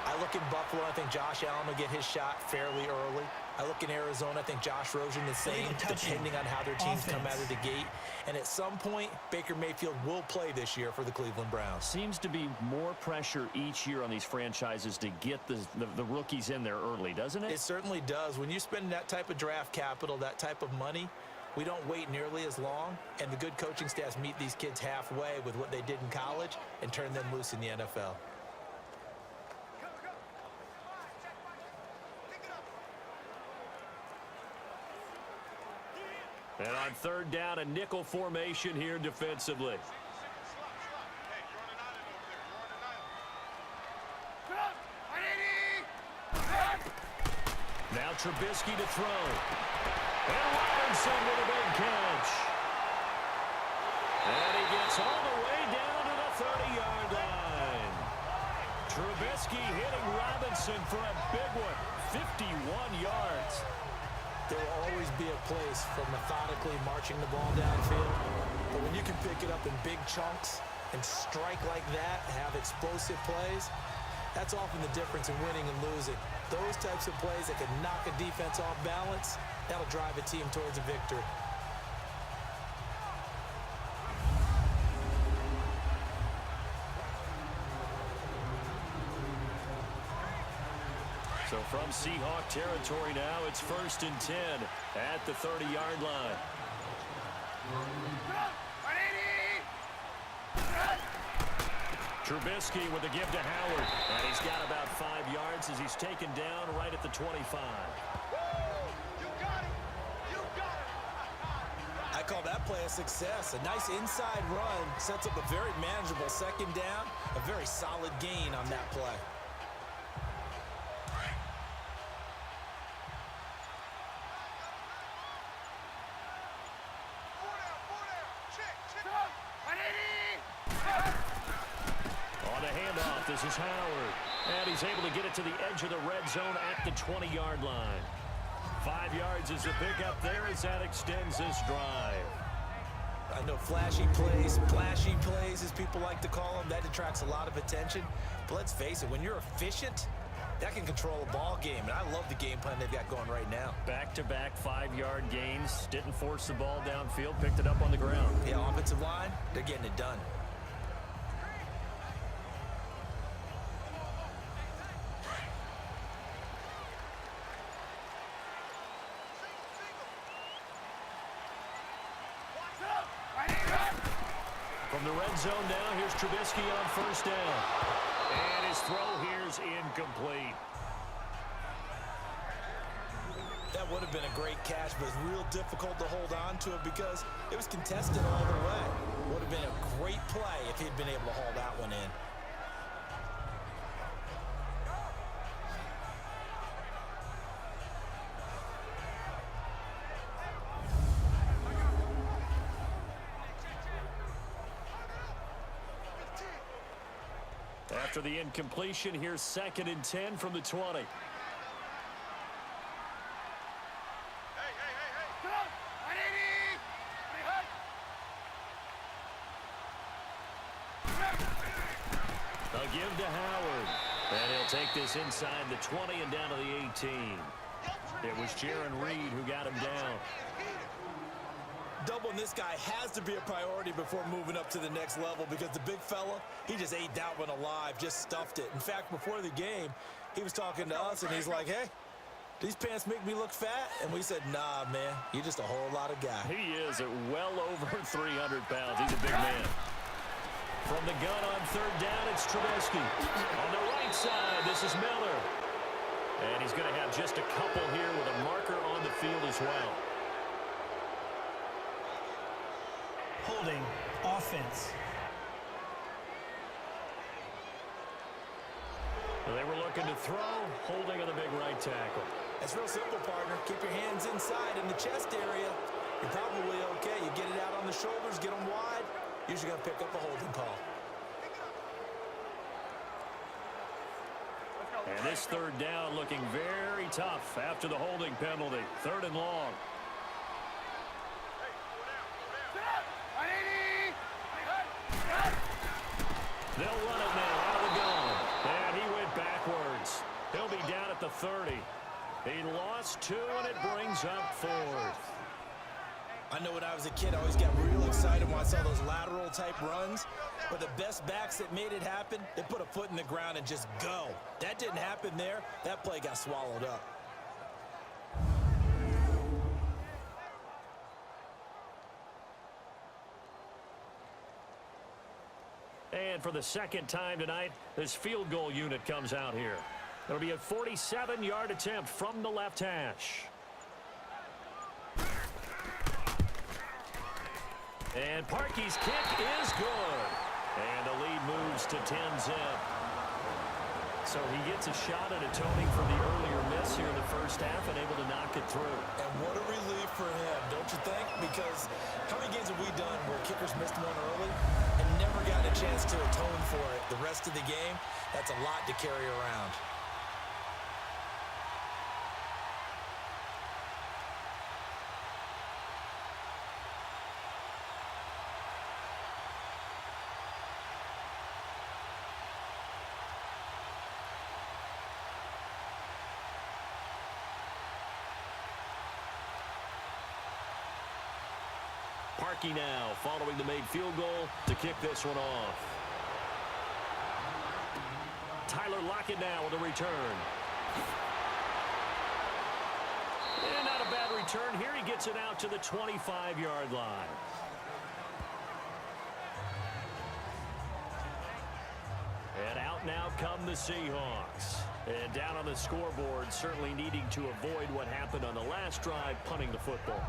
Speaker 3: I look at Buffalo, I think Josh Allen will get his shot fairly early. I look in Arizona, I think Josh Rosen the same, depending on how their teams come out of the gate. And at some point, Baker Mayfield will play this year for the Cleveland Browns.
Speaker 2: Seems to be more pressure each year on these franchises to get the rookies in there early, doesn't it?
Speaker 3: It certainly does. When you spend that type of draft capital, that type of money, we don't wait nearly as long, and the good coaching staffs meet these kids halfway with what they did in college and turn them loose in the NFL.
Speaker 2: And on third down, a nickel formation here defensively. Now Trubisky to throw. And Robinson with a big catch. And he gets all the way down to the 30-yard line. Trubisky hitting Robinson for a big one. 51 yards.
Speaker 3: There will always be a place for methodically marching the ball downfield. But when you can pick it up in big chunks and strike like that, have explosive plays, that's often the difference in winning and losing. Those types of plays that can knock a defense off balance, that'll drive a team towards a victory.
Speaker 2: So from Seahawk territory now, it's 1st and 10 at the 30-yard line. Trubisky with a give to Howard. And he's got about 5 yards as he's taken down right at the 25.
Speaker 3: I call that play a success. A nice inside run sets up a very manageable second down. A very solid gain on that play.
Speaker 2: This is Howard, and he's able to get it to the edge of the red zone at the 20-yard line. 5 yards is the pickup there as that extends this drive.
Speaker 3: I know flashy plays, as people like to call them, that attracts a lot of attention. But let's face it, when you're efficient, that can control a ball game, and I love the game plan they've got going right now.
Speaker 2: Back-to-back 5-yard gains, didn't force the ball downfield, picked it up on the ground.
Speaker 3: Yeah, offensive line, they're getting it done.
Speaker 2: From the red zone now, here's Trubisky on 1st down. And his throw here's incomplete.
Speaker 3: That would have been a great catch, but it's real difficult to hold on to it because it was contested all the way. Would have been a great play if he'd been able to haul that one in.
Speaker 2: After the incompletion, here's 2nd and 10 from the 20. A give to Howard. And he'll take this inside the 20 and down to the 18. It was Jaron Reed who got him down.
Speaker 3: Doubling this guy has to be a priority before moving up to the next level because the big fella, he just ate that one alive, just stuffed it. In fact, before the game, he was talking to us, and he's like, hey, these pants make me look fat? And we said, nah, man, you're just a whole lot of guy.
Speaker 2: He is at well over 300 pounds. He's a big man. From the gun on 3rd down, it's Trubisky. On the right side, this is Miller. And he's going to have just a couple here with a marker on the field as well.
Speaker 4: Holding, offense.
Speaker 2: They were looking to throw, holding on the big right tackle.
Speaker 3: It's real simple, partner. Keep your hands inside in the chest area. You're probably okay. You get it out on the shoulders, get them wide. Usually going to pick up a holding call.
Speaker 2: And this 3rd down looking very tough after the holding penalty. 3rd and long. They'll run it now out of the gun. And he went backwards. He'll be down at the 30. He lost 2, and it brings up 4th.
Speaker 3: I know when I was a kid, I always got real excited when I saw those lateral-type runs. But the best backs that made it happen, they put a foot in the ground and just go. That didn't happen there. That play got swallowed up.
Speaker 2: And for the 2nd time tonight, this field goal unit comes out here. It'll be a 47-yard attempt from the left hash. And Parkey's kick is good. And the lead moves to 10-zip. So he gets a shot at atoning for the earlier miss here in the first half and able to knock it through.
Speaker 3: And what a relief for him, don't you think? Because how many games have we done where kickers missed one early and never gotten a chance to atone for it the rest of the game? That's a lot to carry around.
Speaker 2: Parkey now following the made field goal to kick this one off. Tyler Lockett now with a return. And not a bad return here. He gets it out to the 25-yard line. And out now come the Seahawks. And down on the scoreboard, certainly needing to avoid what happened on the last drive, punting the football.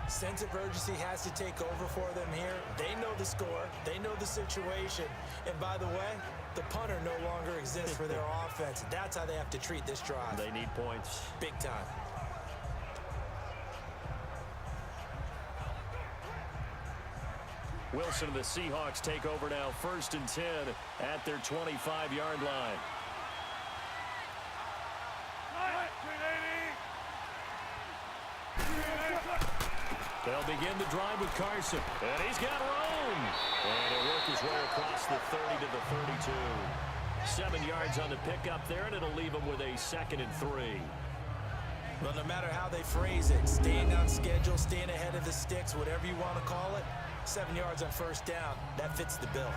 Speaker 3: Sense of urgency has to take over for them here. They know the score. They know the situation. And by the way, the punter no longer exists for their offense. That's how they have to treat this drive.
Speaker 2: They need points.
Speaker 3: Big time.
Speaker 2: Wilson and the Seahawks take over now, 1st and 10 at their 25-yard line. They'll begin the drive with Carson. And he's got room. And he'll work his way across the 30 to the 32. 7 yards on the pickup there, and it'll leave him with a 2nd and 3.
Speaker 3: Well, no matter how they phrase it, staying on schedule, staying ahead of the sticks, whatever you want to call it, 7 yards on 1st down, that fits the bill.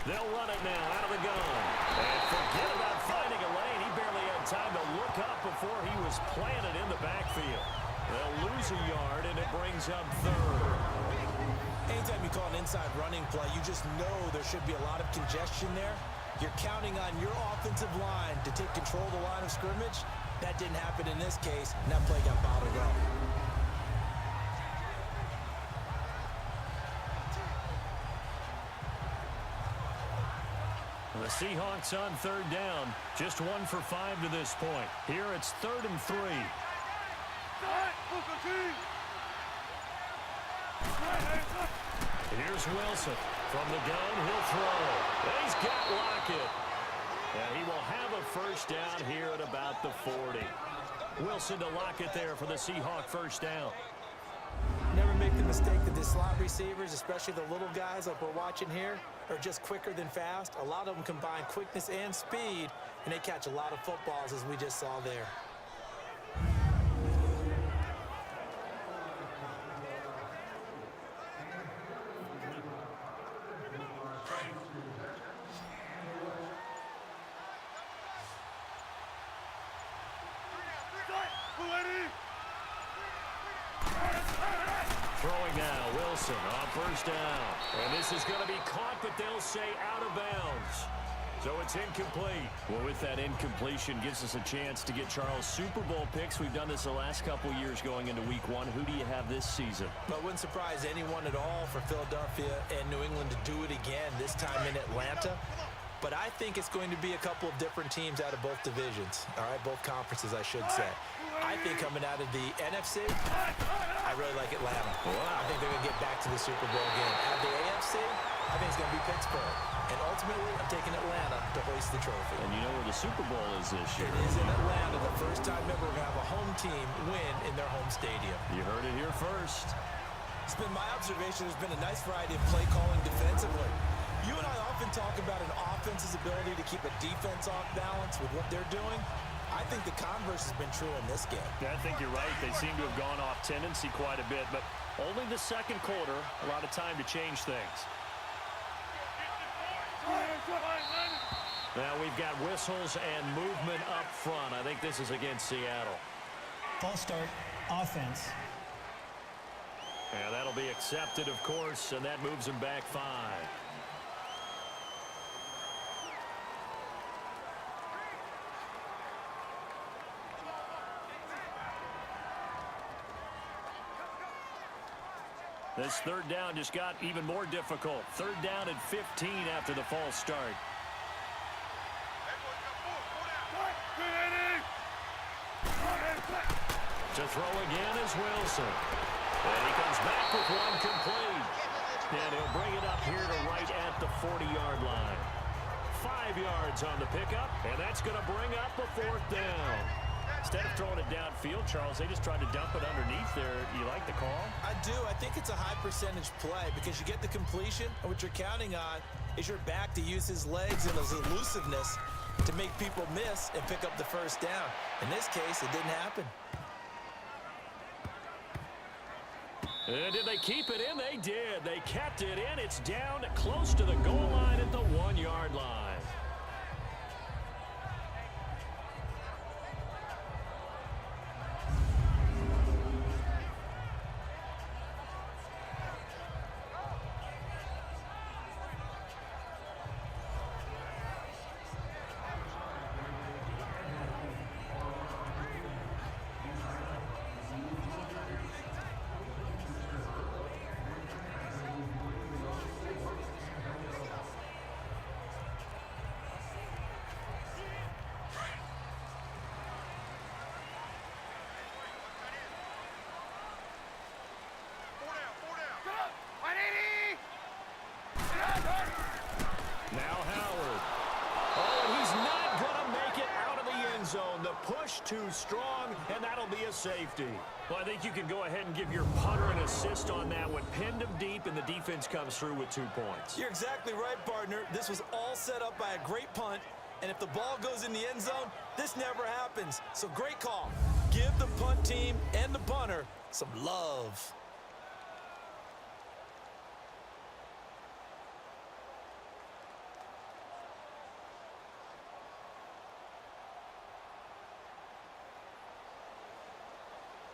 Speaker 2: They'll run it now out of the gun. And forget about finding a lane. He barely had time to look up before he was planted in the backfield. They'll lose a yard, and it brings up 3rd.
Speaker 3: Anytime you call an inside running play, you just know there should be a lot of congestion there. You're counting on your offensive line to take control of the line of scrimmage. That didn't happen in this case, and that play got bottled up.
Speaker 2: The Seahawks on 3rd down, just 1 for 5 to this point. Here it's 3rd and 3. Here's Wilson from the gun. He'll throw. He's got Lockett. And he will have a 1st down here at about the 40. Wilson to Lockett there for the Seahawk 1st down.
Speaker 3: Never make the mistake that the slot receivers, especially the little guys like we're watching here, are just quicker than fast. A lot of them combine quickness and speed, and they catch a lot of footballs, as we just saw there.
Speaker 2: Throwing now, Wilson on 1st down. And this is going to be caught, but they'll say out of bounds. So it's incomplete. Well, with that incompletion, gives us a chance to get Charles Super Bowl picks. We've done this the last couple years going into week 1. Who do you have this season?
Speaker 3: Well, it wouldn't surprise anyone at all for Philadelphia and New England to do it again, this time in Atlanta. But I think it's going to be a couple of different teams out of both divisions. All right, both conferences, I should say. I think coming out of the NFC, I really like Atlanta. Wow. I think they're going to get back to the Super Bowl game. Out of the AFC, I think it's going to be Pittsburgh. And ultimately, I'm taking Atlanta to hoist the trophy.
Speaker 2: And you know where the Super Bowl is this year.
Speaker 3: It is in Atlanta. The first time ever we're going to have a home team win in their home stadium.
Speaker 2: You heard it here first.
Speaker 3: It's been my observation there's been a nice variety of play calling defensively. You and I often talk about an offense's ability to keep a defense off balance with what they're doing. I think the converse has been true in this game.
Speaker 2: Yeah, I think you're right. They seem to have gone off tendency quite a bit, but only the 2nd quarter, a lot of time to change things. Now we've got whistles and movement up front. I think this is against Seattle.
Speaker 4: False start, offense.
Speaker 2: And that'll be accepted, of course, and that moves him back 5. This third down just got even more difficult. Third down and 15 after the false start. To throw again is Wilson. And he comes back with one complete. And he'll bring it up here to right at the 40-yard line. 5 yards on the pickup, and that's going to bring up a 4th down. Instead of throwing it downfield, Charles, they just tried to dump it underneath there. You like the call?
Speaker 3: I do. I think it's a high percentage play because you get the completion, and what you're counting on is your back to use his legs and his elusiveness to make people miss and pick up the first down. In this case, it didn't happen.
Speaker 2: And did they keep it in? They did. They kept it in. It's down close to the goal line at the 1-yard line. Zone. The push too strong, and that'll be a safety. Well, I think you can go ahead and give your punter an assist on that one. Pinned him deep, and the defense comes through with 2 points.
Speaker 3: You're exactly right, partner. This was all set up by a great punt, and if the ball goes in the end zone, this never happens. So great call. Give the punt team and the punter some love.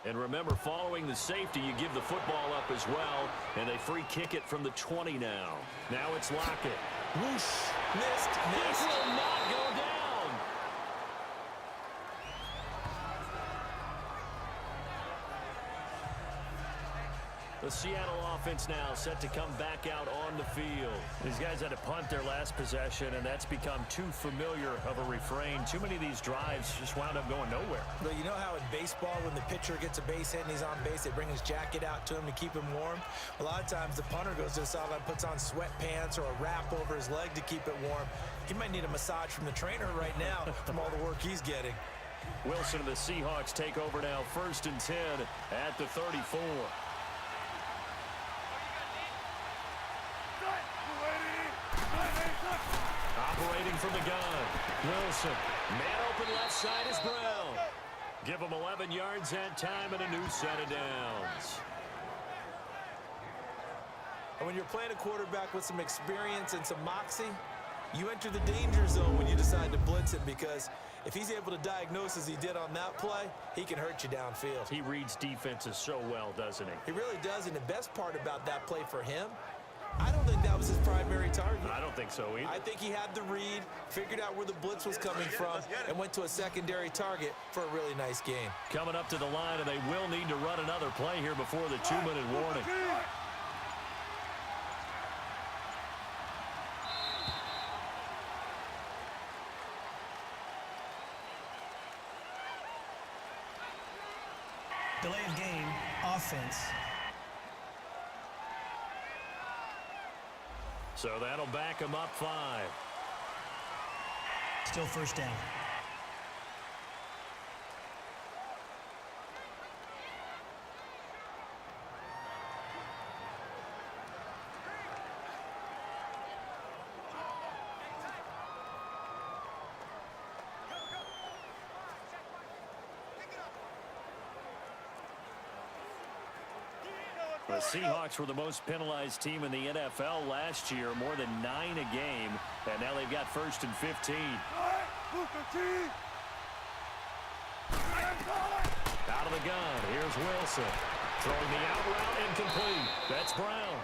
Speaker 2: And remember, following the safety, you give the football up as well, and they free kick it from the 20 now. Now it's Lockett.
Speaker 3: Whoosh. Missed.
Speaker 2: This will not go down. The Seattle offense now set to come back out on the field. These guys had to punt their last possession, and that's become too familiar of a refrain. Too many of these drives just wound up going nowhere.
Speaker 3: Well, you know how in baseball, when the pitcher gets a base hit and he's on base, they bring his jacket out to him to keep him warm? A lot of times the punter goes to the sideline, puts on sweatpants or a wrap over his leg to keep it warm. He might need a massage from the trainer right now from all the work he's getting.
Speaker 2: Wilson and the Seahawks take over now, 1st and 10 at the 34. Operating from the gun, Wilson. Man open left side is Brown. Give him 11 yards that time and a new set of downs.
Speaker 3: And when you're playing a quarterback with some experience and some moxie, you enter the danger zone when you decide to blitz him, because if he's able to diagnose as he did on that play, he can hurt you downfield.
Speaker 2: He reads defenses so well, doesn't he?
Speaker 3: He really does, and the best part about that play for him, I don't think that was his primary target.
Speaker 2: I don't think so either.
Speaker 3: I think he had the read, figured out where the blitz was coming from, and went to a secondary target for a really nice game.
Speaker 2: Coming up to the line, and they will need to run another play here before the 2-minute warning.
Speaker 4: Delay of game, offense.
Speaker 2: So that'll back him up 5.
Speaker 4: Still 1st down.
Speaker 2: The Seahawks were the most penalized team in the NFL last year, more than 9 a game, and now they've got 1st and 15. Out of the gun. Here's Wilson. Throwing the out route, incomplete. That's Brown.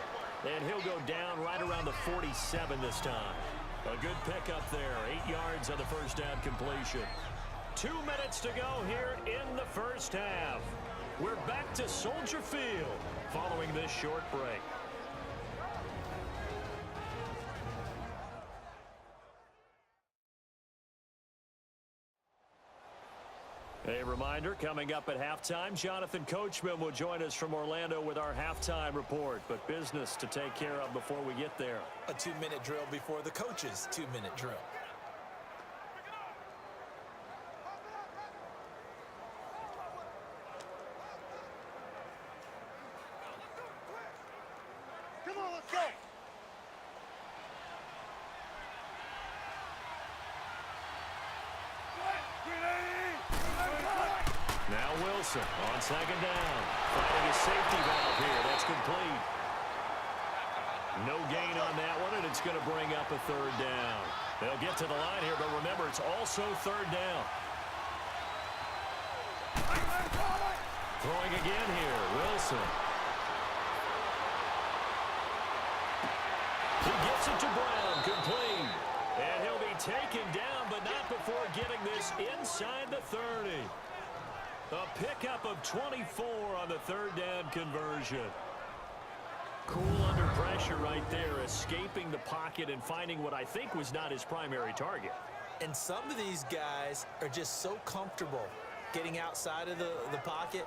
Speaker 2: And he'll go down right around the 47 this time. A good pickup there. 8 yards on the first down completion. 2 minutes to go here in the first half. We're back to Soldier Field following this short break. A reminder, coming up at halftime, Jonathan Coachman will join us from Orlando with our halftime report. But business to take care of before we get there.
Speaker 3: A 2-minute drill before the coach's 2-minute drill.
Speaker 6: Come on, let's go.
Speaker 2: Now Wilson on second down. Finding a safety valve here. That's complete. No gain on that one, and it's going to bring up a third down. They'll get to the line here, but remember, it's also third down. Throwing again here, Wilson. He gets it to Brown, complete. And he'll be taken down, but not before getting this inside the 30. A pickup of 24 on the third down conversion. Cool under pressure right there, escaping the pocket and finding what I think was not his primary target.
Speaker 3: And some of these guys are just so comfortable getting outside of the pocket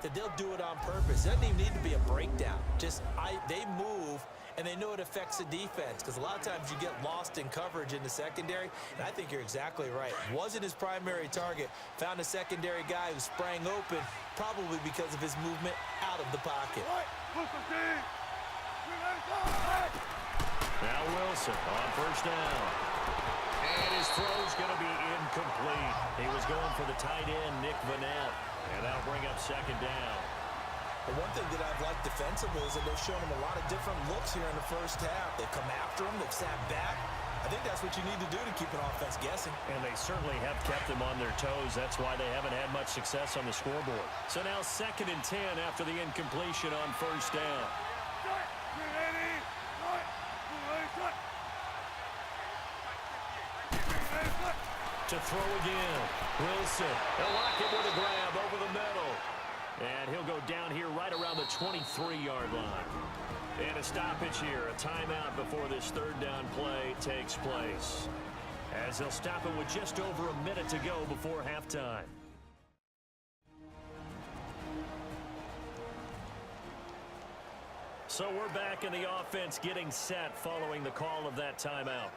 Speaker 3: that they'll do it on purpose. It doesn't even need to be a breakdown. They move, and they know it affects the defense, because a lot of times you get lost in coverage in the secondary, and I think you're exactly right. Wasn't his primary target. Found a secondary guy who sprang open, probably because of his movement out of the pocket.
Speaker 2: Now Wilson on first down. And his throw's going to be incomplete. He was going for the tight end, Nick Vanette. And that'll bring up second down.
Speaker 3: The one thing that I've liked defensively is that they've shown him a lot of different looks here in the first half. They've come after him. They've sat back. I think that's what you need to do to keep an offense guessing.
Speaker 2: And they certainly have kept them on their toes. That's why they haven't had much success on the scoreboard. So now 2nd and 10 after the incompletion on first down. To throw again. Wilson. They'll lock him with a grab over the middle. And he'll go down here right around the 23-yard line. And a stoppage here, a timeout before this third down play takes place. As they'll stop him with just over a minute to go before halftime. So we're back in the offense getting set following the call of that timeout.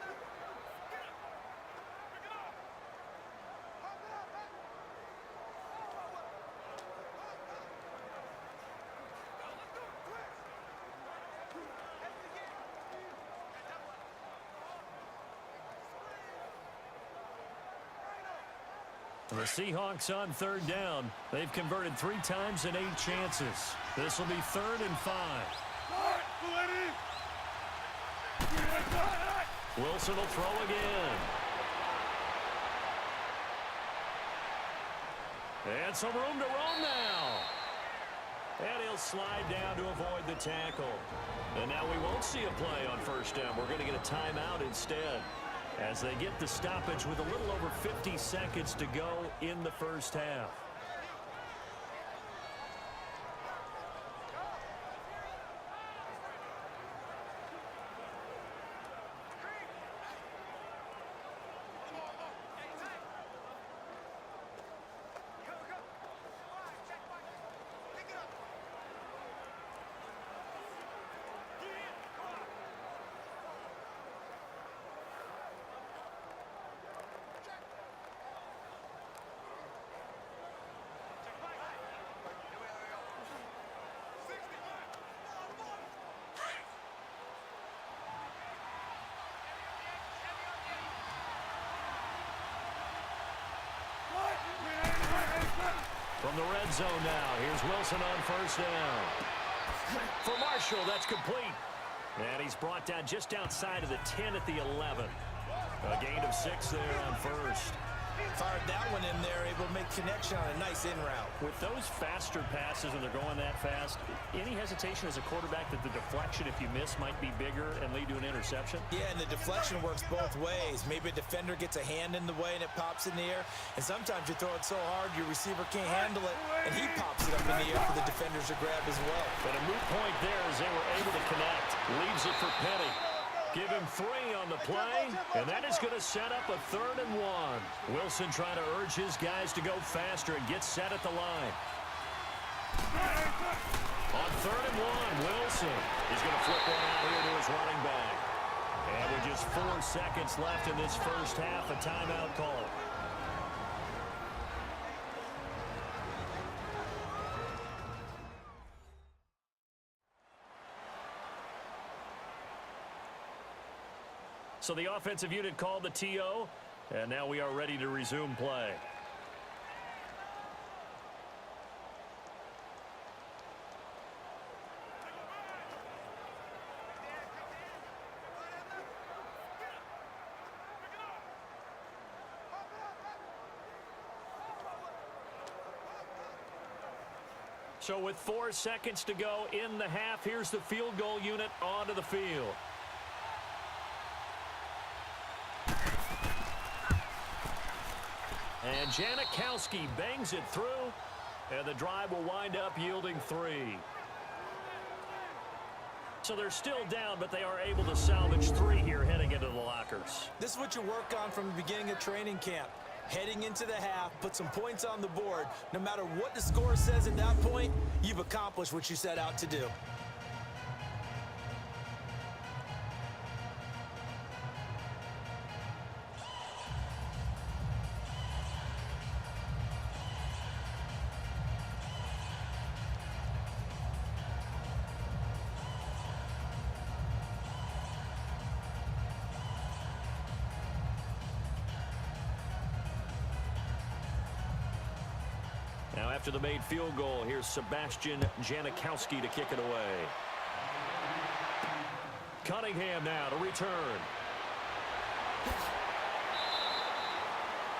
Speaker 2: The Seahawks on third down. They've converted 3 times in 8 chances. This will be 3rd and 5. Wilson will throw again. And some room to roam now. And he'll slide down to avoid the tackle. And now we won't see a play on first down. We're going to get a timeout instead, as they get the stoppage with a little over 50 seconds to go in the first half. From the red zone now, here's Wilson on first down. For Marshall, that's complete. And he's brought down just outside of the 10 at the 11. A gain of 6 there on first.
Speaker 3: Fired that one in there, able to make connection on a nice in route.
Speaker 2: With those faster passes and they're going that fast, any hesitation as a quarterback that the deflection, if you miss, might be bigger and lead to an interception?
Speaker 3: Yeah, and the deflection works both ways. Maybe a defender gets a hand in the way and it pops in the air, and sometimes you throw it so hard your receiver can't handle it, and he pops it up in the air for the defenders to grab as well.
Speaker 2: But a moot point there as they were able to connect. Leaves it for Petty. Give him 3 on the play, and that is going to set up a 3rd and 1. Wilson trying to urge his guys to go faster and get set at the line. On 3rd and 1, Wilson is going to flip one out here to his running back. And with just 4 seconds left in this first half, a timeout call. So the offensive unit called the TO, and now we are ready to resume play. So with 4 seconds to go in the half, here's the field goal unit onto the field. And Janikowski bangs it through, and the drive will wind up yielding 3. So they're still down, but they are able to salvage 3 here heading into the lockers.
Speaker 3: This is what you work on from the beginning of training camp. Heading into the half, put some points on the board. No matter what the score says at that point, you've accomplished what you set out to do.
Speaker 2: Now after the made field goal, here's Sebastian Janikowski to kick it away. Cunningham now to return.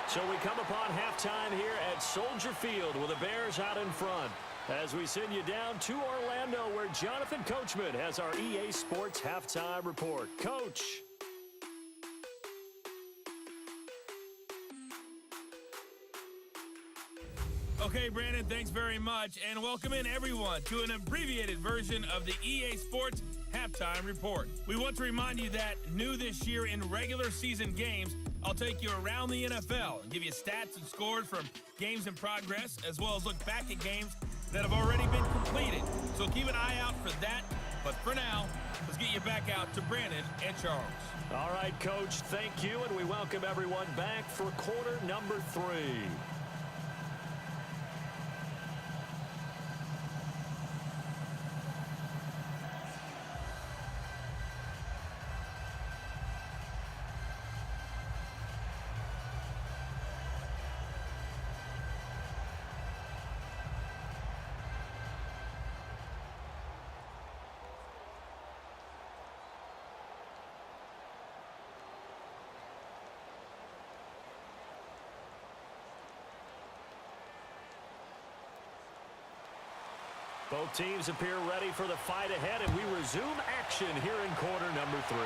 Speaker 2: So we come upon halftime here at Soldier Field with the Bears out in front. As we send you down to Orlando where Jonathan Coachman has our EA Sports halftime report. Coach.
Speaker 1: Okay, Brandon, thanks very much, and welcome in everyone to an abbreviated version of the EA Sports Halftime Report. We want to remind you that new this year in regular season games, I'll take you around the NFL and give you stats and scores from games in progress, as well as look back at games that have already been completed. So keep an eye out for that, but for now, let's get you back out to Brandon and Charles.
Speaker 2: All right, Coach, thank you, and we welcome everyone back for quarter number 3. Both teams appear ready for the fight ahead, and we resume action here in quarter number 3.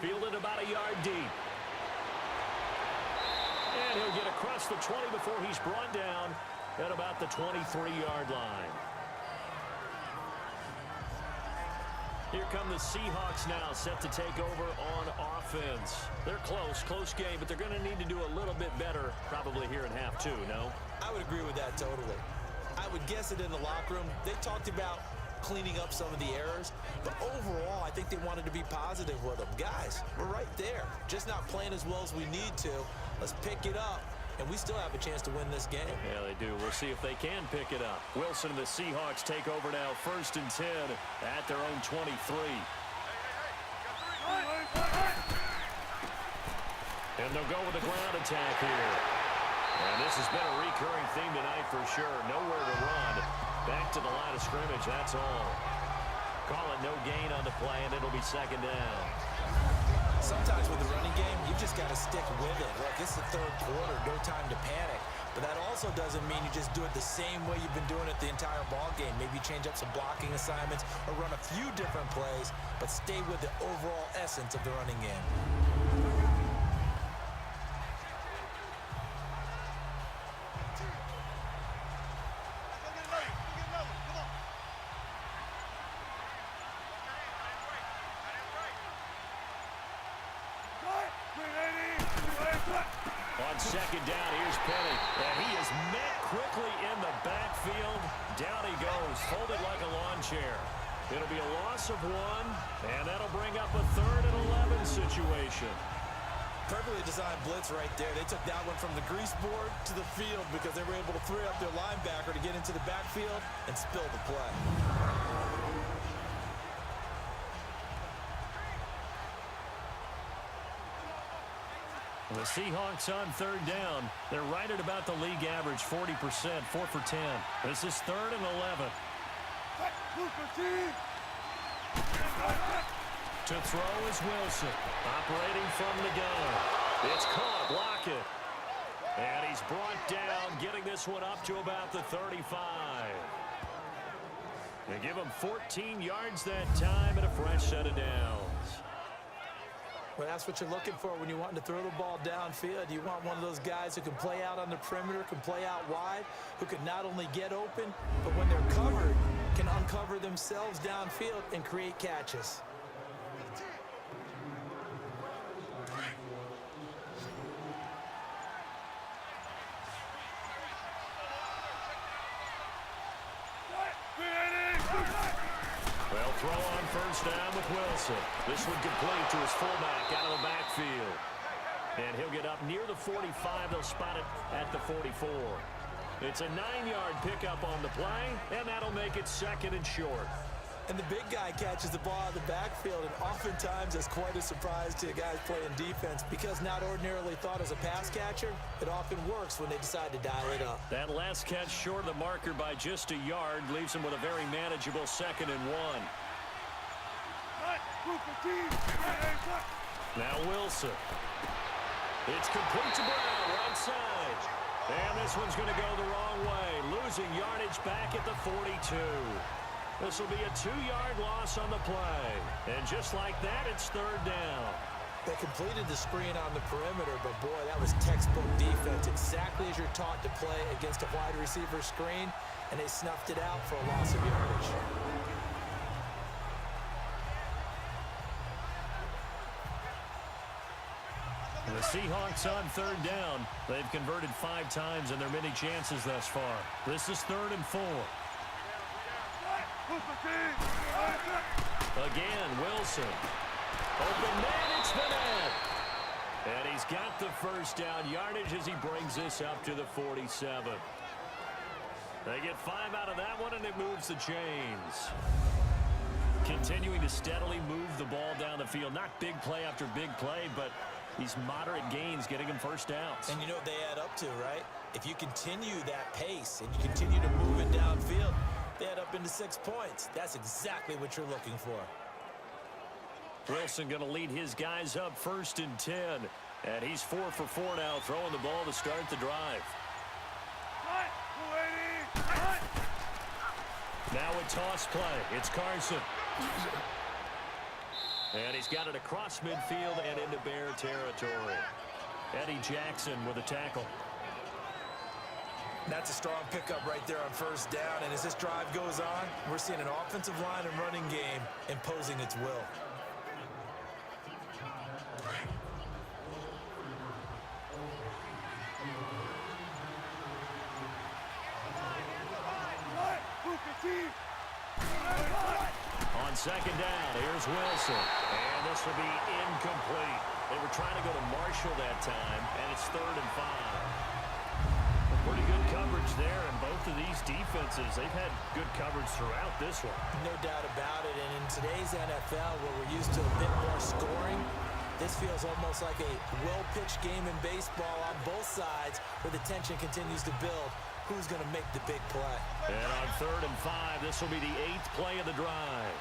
Speaker 2: Fielded about a yard deep. And he'll get across the 20 before he's brought down at about the 23-yard line. Here come the Seahawks now, set to take over on offense. They're close game, but they're going to need to do a little bit better probably here in half 2, no?
Speaker 3: I would agree with that totally. I would guess it in the locker room. They talked about cleaning up some of the errors, but overall, I think they wanted to be positive with them. Guys, we're right there. Just not playing as well as we need to. Let's pick it up, and we still have a chance to win this game.
Speaker 2: Yeah, they do. We'll see if they can pick it up. Wilson and the Seahawks take over now, 1st and 10 at their own 23. And they'll go with the ground attack here. And this has been a recurring theme tonight for sure. Nowhere to run. Back to the line of scrimmage, that's all. Call it no gain on the play, and it'll be 2nd down.
Speaker 3: Sometimes with the running game, you just got to stick with it. Look, it's the 3rd quarter, no time to panic. also doesn't mean you just do it the same way you've been doing it the entire ball game. Maybe change up some blocking assignments or run a few different plays, but stay with the overall essence of the running game.
Speaker 2: On second down, here's Penny. And he is met quickly in the backfield. Down he goes, folded like a lawn chair. It'll be a loss of 1, and that'll bring up a 3rd and 11 situation.
Speaker 3: Perfectly designed blitz right there. They took that one from the grease board to the field because they were able to free up their linebacker to get into the backfield and spill the play.
Speaker 2: The Seahawks on 3rd down. They're right at about the league average, 40%, 4 for 10. This is 3rd and 11. To throw is Wilson, operating from the gun. It's caught, block it. And he's brought down, getting this one up to about the 35. They give him 14 yards that time and a fresh set of downs.
Speaker 3: Well, that's what you're looking for when you're wanting to throw the ball downfield. You want one of those guys who can play out on the perimeter, can play out wide, who can not only get open, but when they're covered, can uncover themselves downfield and create catches.
Speaker 2: Well, throw on 1st down with Wilson. This one complete to his fullback out of the backfield. And he'll get up near the 45. They'll spot it at the 44. It's a 9-yard pickup on the play, and that'll make it 2nd and short.
Speaker 3: And the big guy catches the ball out of the backfield, and oftentimes it's quite a surprise to guys playing defense because not ordinarily thought as a pass catcher, it often works when they decide to dial it up.
Speaker 2: That last catch short of the marker by just a yard leaves him with a very manageable 2nd and 1. Now Wilson. It's complete to Brown, right side. And this one's going to go the wrong way, losing yardage back at the 42. This will be a 2-yard loss on the play. And just like that, it's 3rd down.
Speaker 3: They completed the screen on the perimeter, but boy, that was textbook defense. Exactly as you're taught to play against a wide receiver screen, and they snuffed it out for a loss of yardage.
Speaker 2: The Seahawks on 3rd down. They've converted 5 times in their many chances thus far. This is 3rd and 4. Again, Wilson. Open man, it's Bennett. And he's got the 1st down yardage as he brings this up to the 47. They get 5 out of that one, and it moves the chains. Continuing to steadily move the ball down the field. Not big play after big play, but these moderate gains getting him 1st downs.
Speaker 3: And you know what they add up to, right? If you continue that pace and you continue to move it downfield, they add up into 6 points. That's exactly what you're looking for.
Speaker 2: Wilson going to lead his guys up 1st and 10. And he's 4 for 4 now, throwing the ball to start the drive. Now a toss play. It's Carson. And he's got it across midfield and into Bear territory. Eddie Jackson with a tackle.
Speaker 3: That's a strong pickup right there on 1st down. And as this drive goes on, we're seeing an offensive line and running game imposing its will.
Speaker 2: On 2nd down, here's Wilson. And this will be incomplete. They were trying to go to Marshall that time, and it's 3rd and 5. Pretty good coverage there, and both of these defenses, they've had good coverage throughout this one.
Speaker 3: No doubt about it, and in today's NFL, where we're used to a bit more scoring, this feels almost like a well-pitched game in baseball on both sides, where the tension continues to build. Who's going to make the big play?
Speaker 2: And on 3rd and 5, this will be the 8th play of the drive.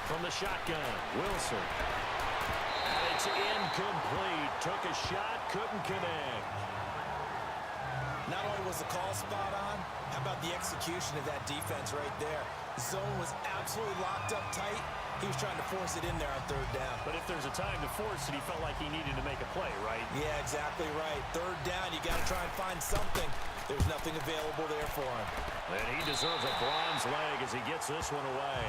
Speaker 2: From the shotgun, Wilson. And they It's incomplete. Took a shot, couldn't connect.
Speaker 3: Not only was the call spot on, how about the execution of that defense right there? The zone was absolutely locked up tight. He was trying to force it in there on third down.
Speaker 2: But if there's a time to force it, he felt like he needed to make a play, right?
Speaker 3: Yeah, exactly right. Third down, you got to try and find something. There's nothing available there for him.
Speaker 2: And he deserves a bronze leg as he gets this one away.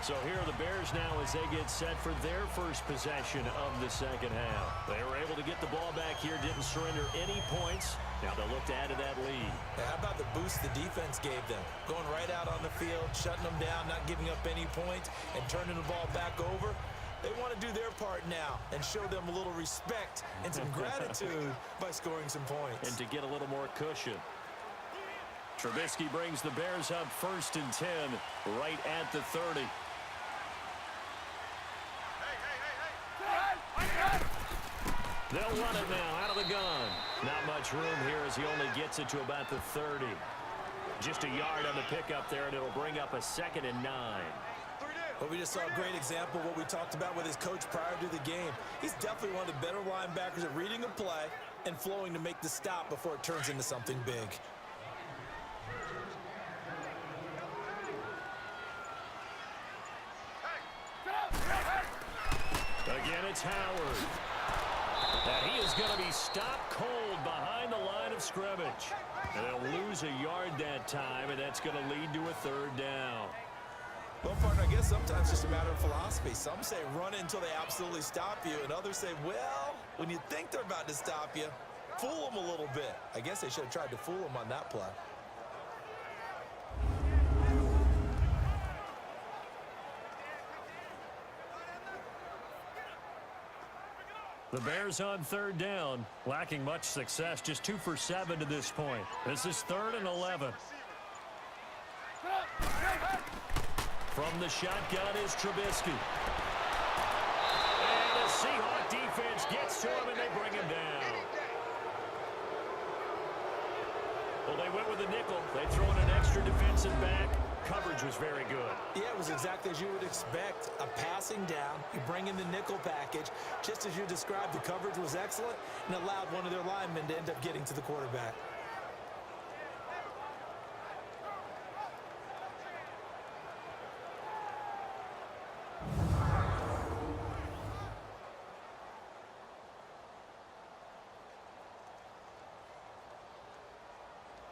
Speaker 2: So here are the Bears now as they get set for their first possession of the second half. They were able to get the ball back here, didn't surrender any points. Now they'll look to add to that lead.
Speaker 3: How about the boost the defense gave them? Going right out on the field, shutting them down, not giving up any points, and turning the ball back over. They want to do their part now and show them a little respect and some gratitude by scoring some points.
Speaker 2: And to get a little more cushion. Trubisky brings the Bears up 1st and 10 right at the 30. They'll run it now out of the gun. Not much room here as he only gets it to about the 30. Just a yard on the pickup there, and it'll bring up a 2nd and 9.
Speaker 3: Well, we just saw a great example of what we talked about with his coach prior to the game. He's definitely one of the better linebackers at reading a play and flowing to make the stop before it turns into something big.
Speaker 2: Again, it's Howard. And he is going to be stopped cold behind the line of scrimmage. And they'll lose a yard that time, and that's going to lead to a 3rd down.
Speaker 3: Well, partner, I guess sometimes it's just a matter of philosophy. Some say run it until they absolutely stop you, and others say, well, when you think they're about to stop you, fool them a little bit. I guess they should have tried to fool them on that play.
Speaker 2: The Bears on 3rd down, lacking much success, just 2 for 7 to this point. This is 3rd and 11. From the shotgun is Trubisky. And the Seahawks defense gets to him, and they bring him down. Well, they went with a nickel. They throw in an extra defensive back. Coverage was very good.
Speaker 3: Yeah, it was exactly as you would expect. A passing down, you bring in the nickel package. Just as you described, the coverage was excellent and allowed one of their linemen to end up getting to the quarterback.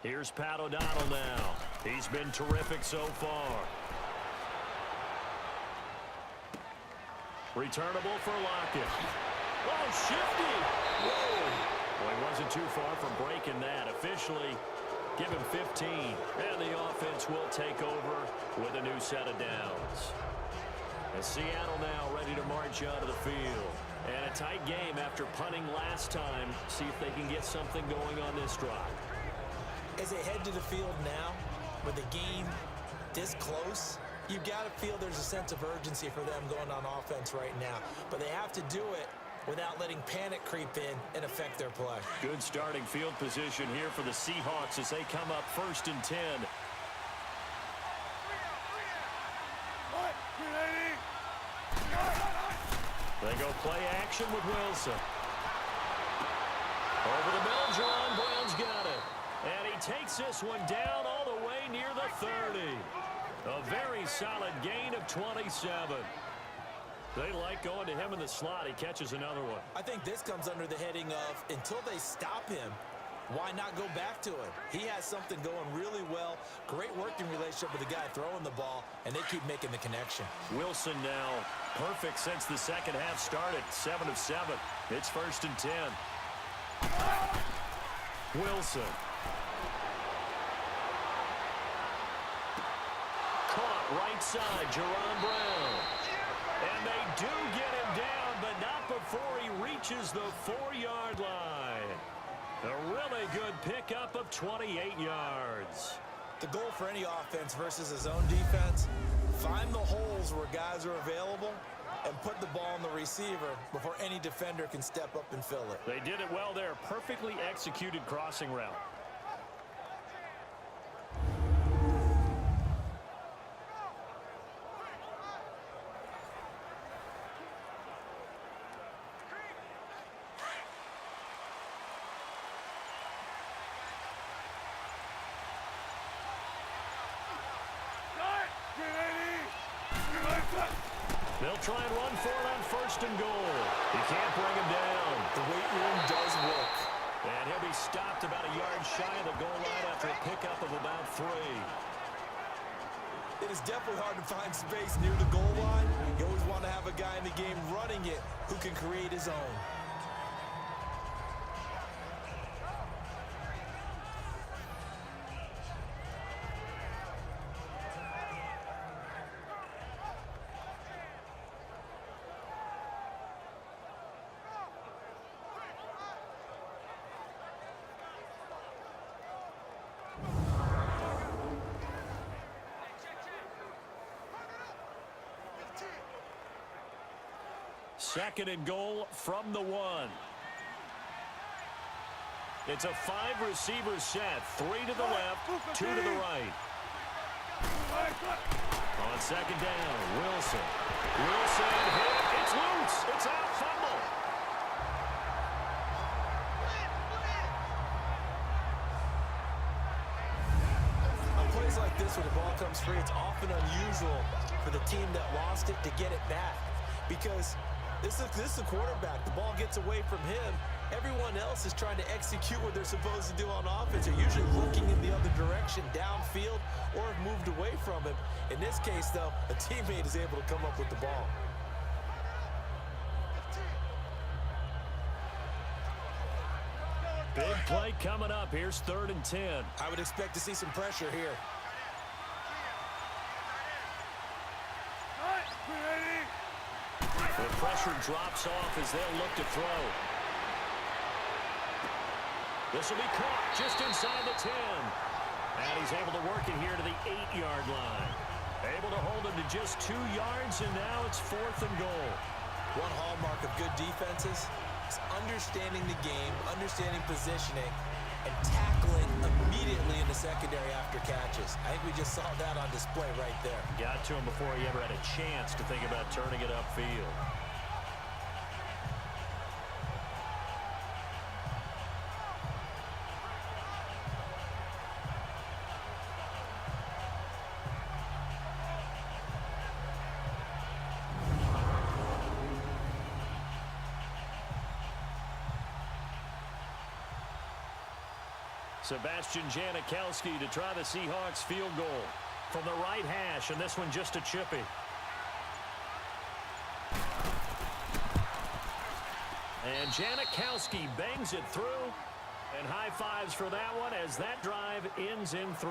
Speaker 2: Here's Pat O'Donnell now. He's been terrific so far. Returnable for Lockett. Oh, shifty! Whoa! Well, he wasn't too far from breaking that. Officially, give him 15. And the offense will take over with a new set of downs. And Seattle now ready to march out of the field. And a tight game after punting last time. See if they can get something going on this drive.
Speaker 3: As they head to the field now, with the game this close, you've got to feel there's a sense of urgency for them going on offense right now. But they have to do it without letting panic creep in and affect their play.
Speaker 2: Good starting field position here for the Seahawks as they come up 1st and 10. They go play action with Wilson. Over the middle, Jerron Brown's got it. And he takes this one down all the way near the 30. A very solid gain of 27. They like going to him in the slot. He catches another one.
Speaker 3: I think this comes under the heading of until they stop him, why not go back to him? He has something going really well. Great working relationship with the guy throwing the ball, and they keep making the connection.
Speaker 2: Wilson now perfect since the second half started. 7 of 7. It's 1st and 10. Wilson. Right side, Jerron Brown. And they do get him down, but not before he reaches the 4-yard line. A really good pickup of 28 yards.
Speaker 3: The goal for any offense versus his own defense, find the holes where guys are available and put the ball on the receiver before any defender can step up and fill it.
Speaker 2: They did it well there. Perfectly executed crossing route. They'll try and run for it on 1st and goal. He can't bring him down.
Speaker 3: The weight room does work.
Speaker 2: And he'll be stopped about a yard shy of the goal line after a pickup of about 3.
Speaker 3: It is definitely hard to find space near the goal line. You always want to have a guy in the game running it who can create his own.
Speaker 2: Second and goal from the 1. It's a 5-receiver set. 3 to the left, 2 to the right. On 2nd down, Wilson. Wilson hit. It's loose. It's out. Fumble.
Speaker 3: On plays like this where the ball comes free, it's often unusual for the team that lost it to get it back. Because this is a quarterback. The ball gets away from him. Everyone else is trying to execute what they're supposed to do on offense. They're usually looking in the other direction, downfield, or have moved away from him. In this case, though, a teammate is able to come up with the ball.
Speaker 2: Big play coming up. Here's 3rd and 10.
Speaker 3: I would expect to see some pressure here.
Speaker 2: The pressure drops off as they'll look to throw. This will be caught just inside the 10. And he's able to work it here to the 8-yard line. Able to hold him to just 2 yards, and now it's 4th and goal.
Speaker 3: One hallmark of good defenses is understanding the game, understanding positioning, and tackling immediately in the secondary after catches. I think we just saw that on display right there.
Speaker 2: Got to him before he ever had a chance to think about turning it upfield. Sebastian Janikowski to try the Seahawks field goal from the right hash, and this one just a chippy. And Janikowski bangs it through, and high fives for that one as that drive ends in 3.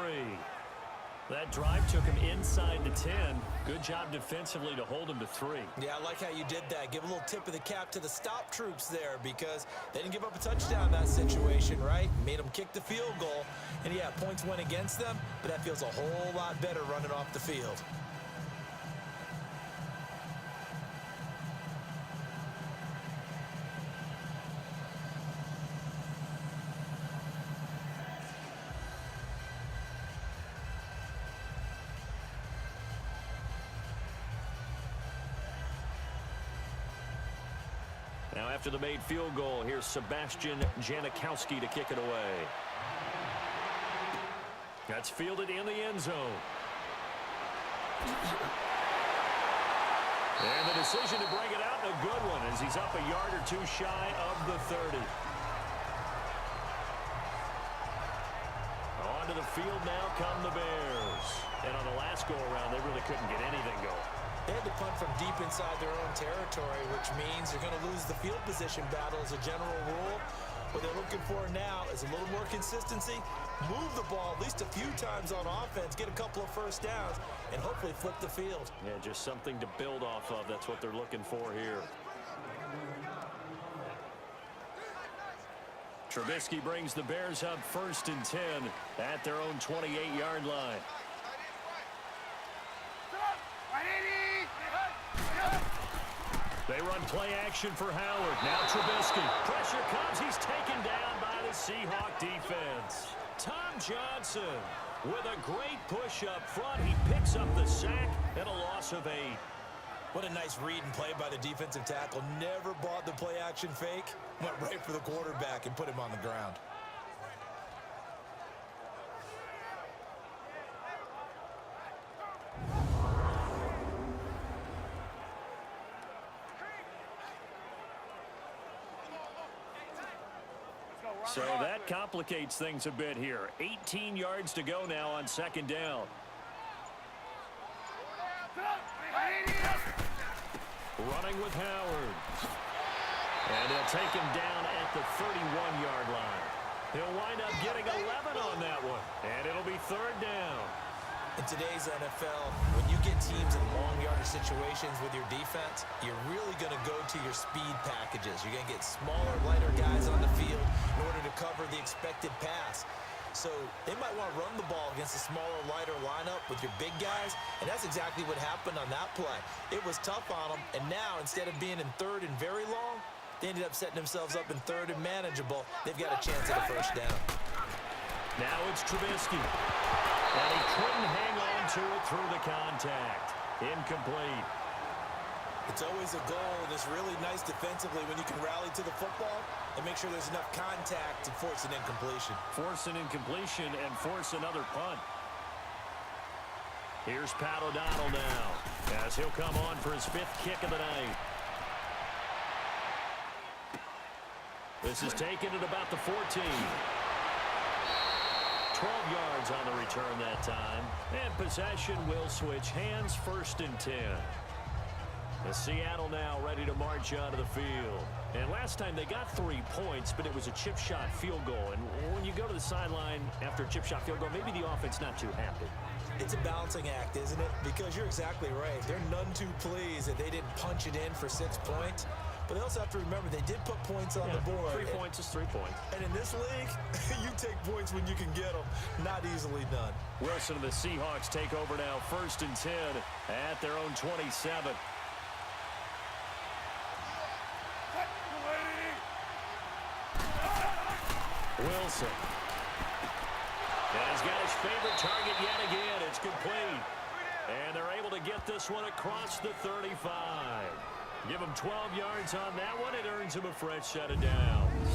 Speaker 2: That drive took him inside the 10. Good job defensively to hold him to 3.
Speaker 3: Yeah, I like how you did that. Give a little tip of the cap to the stop troops there because they didn't give up a touchdown in that situation, right? Made them kick the field goal. And, yeah, points went against them, but that feels a whole lot better running off the field.
Speaker 2: Now after the made field goal, here's Sebastian Janikowski to kick it away. That's fielded in the end zone. And the decision to bring it out, a good one, as he's up a yard or 2 shy of the 30. Onto the field now come the Bears. And on the last go-around, they really couldn't get anything going.
Speaker 3: They had to punt from deep inside their own territory, which means they're going to lose the field position battle as a general rule. What they're looking for now is a little more consistency, move the ball at least a few times on offense, get a couple of first downs, and hopefully flip the field.
Speaker 2: Yeah, just something to build off of. That's what they're looking for here. Trubisky brings the Bears up 1st and 10 at their own 28-yard line. They run play action for Howard. Now Trubisky. Pressure comes. He's taken down by the Seahawk defense. Tom Johnson with a great push up front. He picks up the sack and a loss of 8.
Speaker 3: What a nice read and play by the defensive tackle. Never bought the play action fake. Went right for the quarterback and put him on the ground.
Speaker 2: So that complicates things a bit here. 18 yards to go now on second down. Running with Howard. And they'll take him down at the 31-yard line. He'll wind up getting 11 on that one. And it'll be third down.
Speaker 3: In today's NFL, when you get teams in long yardage situations with your defense, you're really going to go to your speed packages. You're going to get smaller, lighter guys on the field in order to cover the expected pass. So they might want to run the ball against a smaller, lighter lineup with your big guys, and that's exactly what happened on that play. It was tough on them, and now instead of being in third and very long, they ended up setting themselves up in third and manageable. They've got a chance at a first down.
Speaker 2: Now it's Trubisky. And he couldn't hang on to it through the contact. Incomplete.
Speaker 3: It's always a goal, and it's really nice defensively when you can rally to the football and make sure there's enough contact to force an incompletion.
Speaker 2: Force an incompletion and force another punt. Here's Pat O'Donnell now, as he'll come on for his 5th kick of the night. This is taken at about the 14. 12 yards on the return that time. And possession will switch hands, 1st and 10. The Seattle now ready to march onto the field. And last time they got 3 points, but it was a chip shot field goal. And when you go to the sideline after a chip shot field goal, maybe the offense not too happy.
Speaker 3: It's a balancing act, isn't it? Because you're exactly right. They're none too pleased that they didn't punch it in for 6 points. But they also have to remember they did put points on the board.
Speaker 2: 3 points is 3 points.
Speaker 3: And in this league, you take points when you can get them. Not easily done.
Speaker 2: Wilson and the Seahawks take over now, 1st and 10 at their own 27. Wilson. And he's got his favorite target yet again. It's complete. And they're able to get this one across the 35. Give him 12 yards on that one. It earns him a fresh set of downs.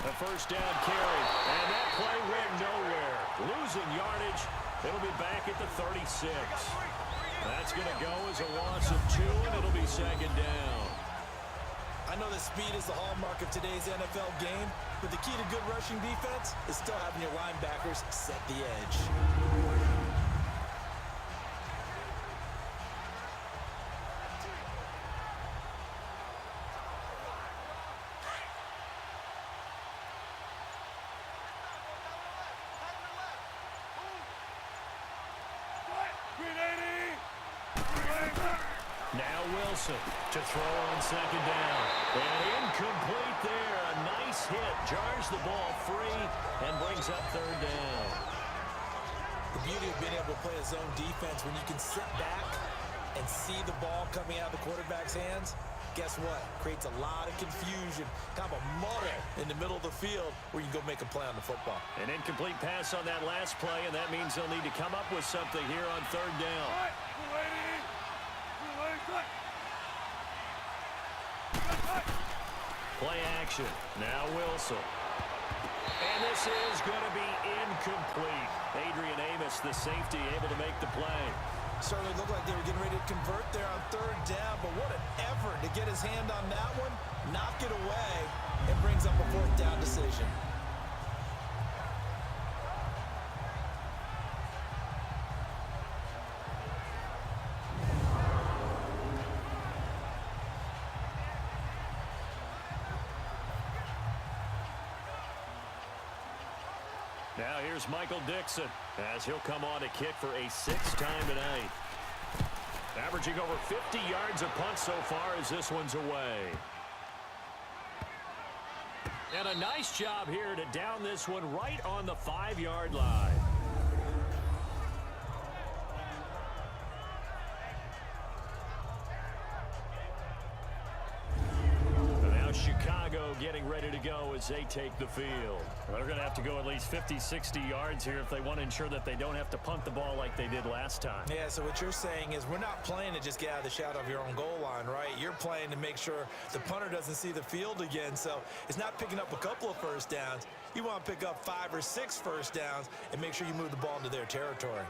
Speaker 2: A first down carry, and that play went nowhere. Losing yardage. It'll be back at the 36. That's going to go as a loss of 2, and it'll be 2nd down.
Speaker 3: I know that speed is the hallmark of today's NFL game, but the key to good rushing defense is still having your linebackers set the edge.
Speaker 2: Now Wilson to throw on 2nd down. And incomplete there. A nice hit. Jars the ball free and brings up 3rd down.
Speaker 3: The beauty of being able to play a zone defense when you can sit back and see the ball coming out of the quarterback's hands, guess what? Creates a lot of confusion, kind of a muddle in the middle of the field where you can go make a play on the football.
Speaker 2: An incomplete pass on that last play, and that means they'll need to come up with something here on 3rd down. Play action. Now Wilson. And this is going to be incomplete. Adrian Amos, the safety, able to make the play.
Speaker 3: Certainly looked like they were getting ready to convert there on 3rd down, but what an effort to get his hand on that one, knock it away, and brings up a 4th down decision.
Speaker 2: Now here's Michael Dixon as he'll come on to kick for a 6th time tonight. Averaging over 50 yards a punt so far as this one's away. And a nice job here to down this one right on the 5-yard line. And now Chicago Chicago getting ready to go as they take the field.
Speaker 6: They're going to have to go at least 50, 60 yards here if they want to ensure that they don't have to punt the ball like they did last time.
Speaker 3: Yeah, so what you're saying is we're not playing to just get out of the shadow of your own goal line, right? You're playing to make sure the punter doesn't see the field again. So it's not picking up a couple of first downs. You want to pick up 5 or 6 first downs and make sure you move the ball into their territory.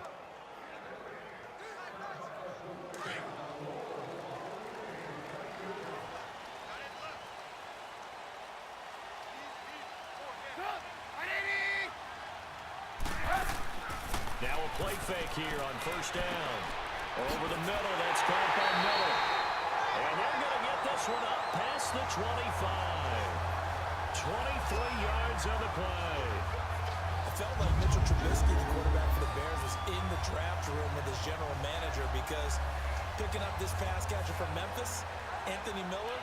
Speaker 2: Now a play fake here on first down. Over the middle, that's caught by Miller. And they're going to get this one up past the 25. 23 yards on the play.
Speaker 3: I felt like Mitchell Trubisky, the quarterback for the Bears, was in the draft room with his general manager because picking up this pass catcher from Memphis, Anthony Miller,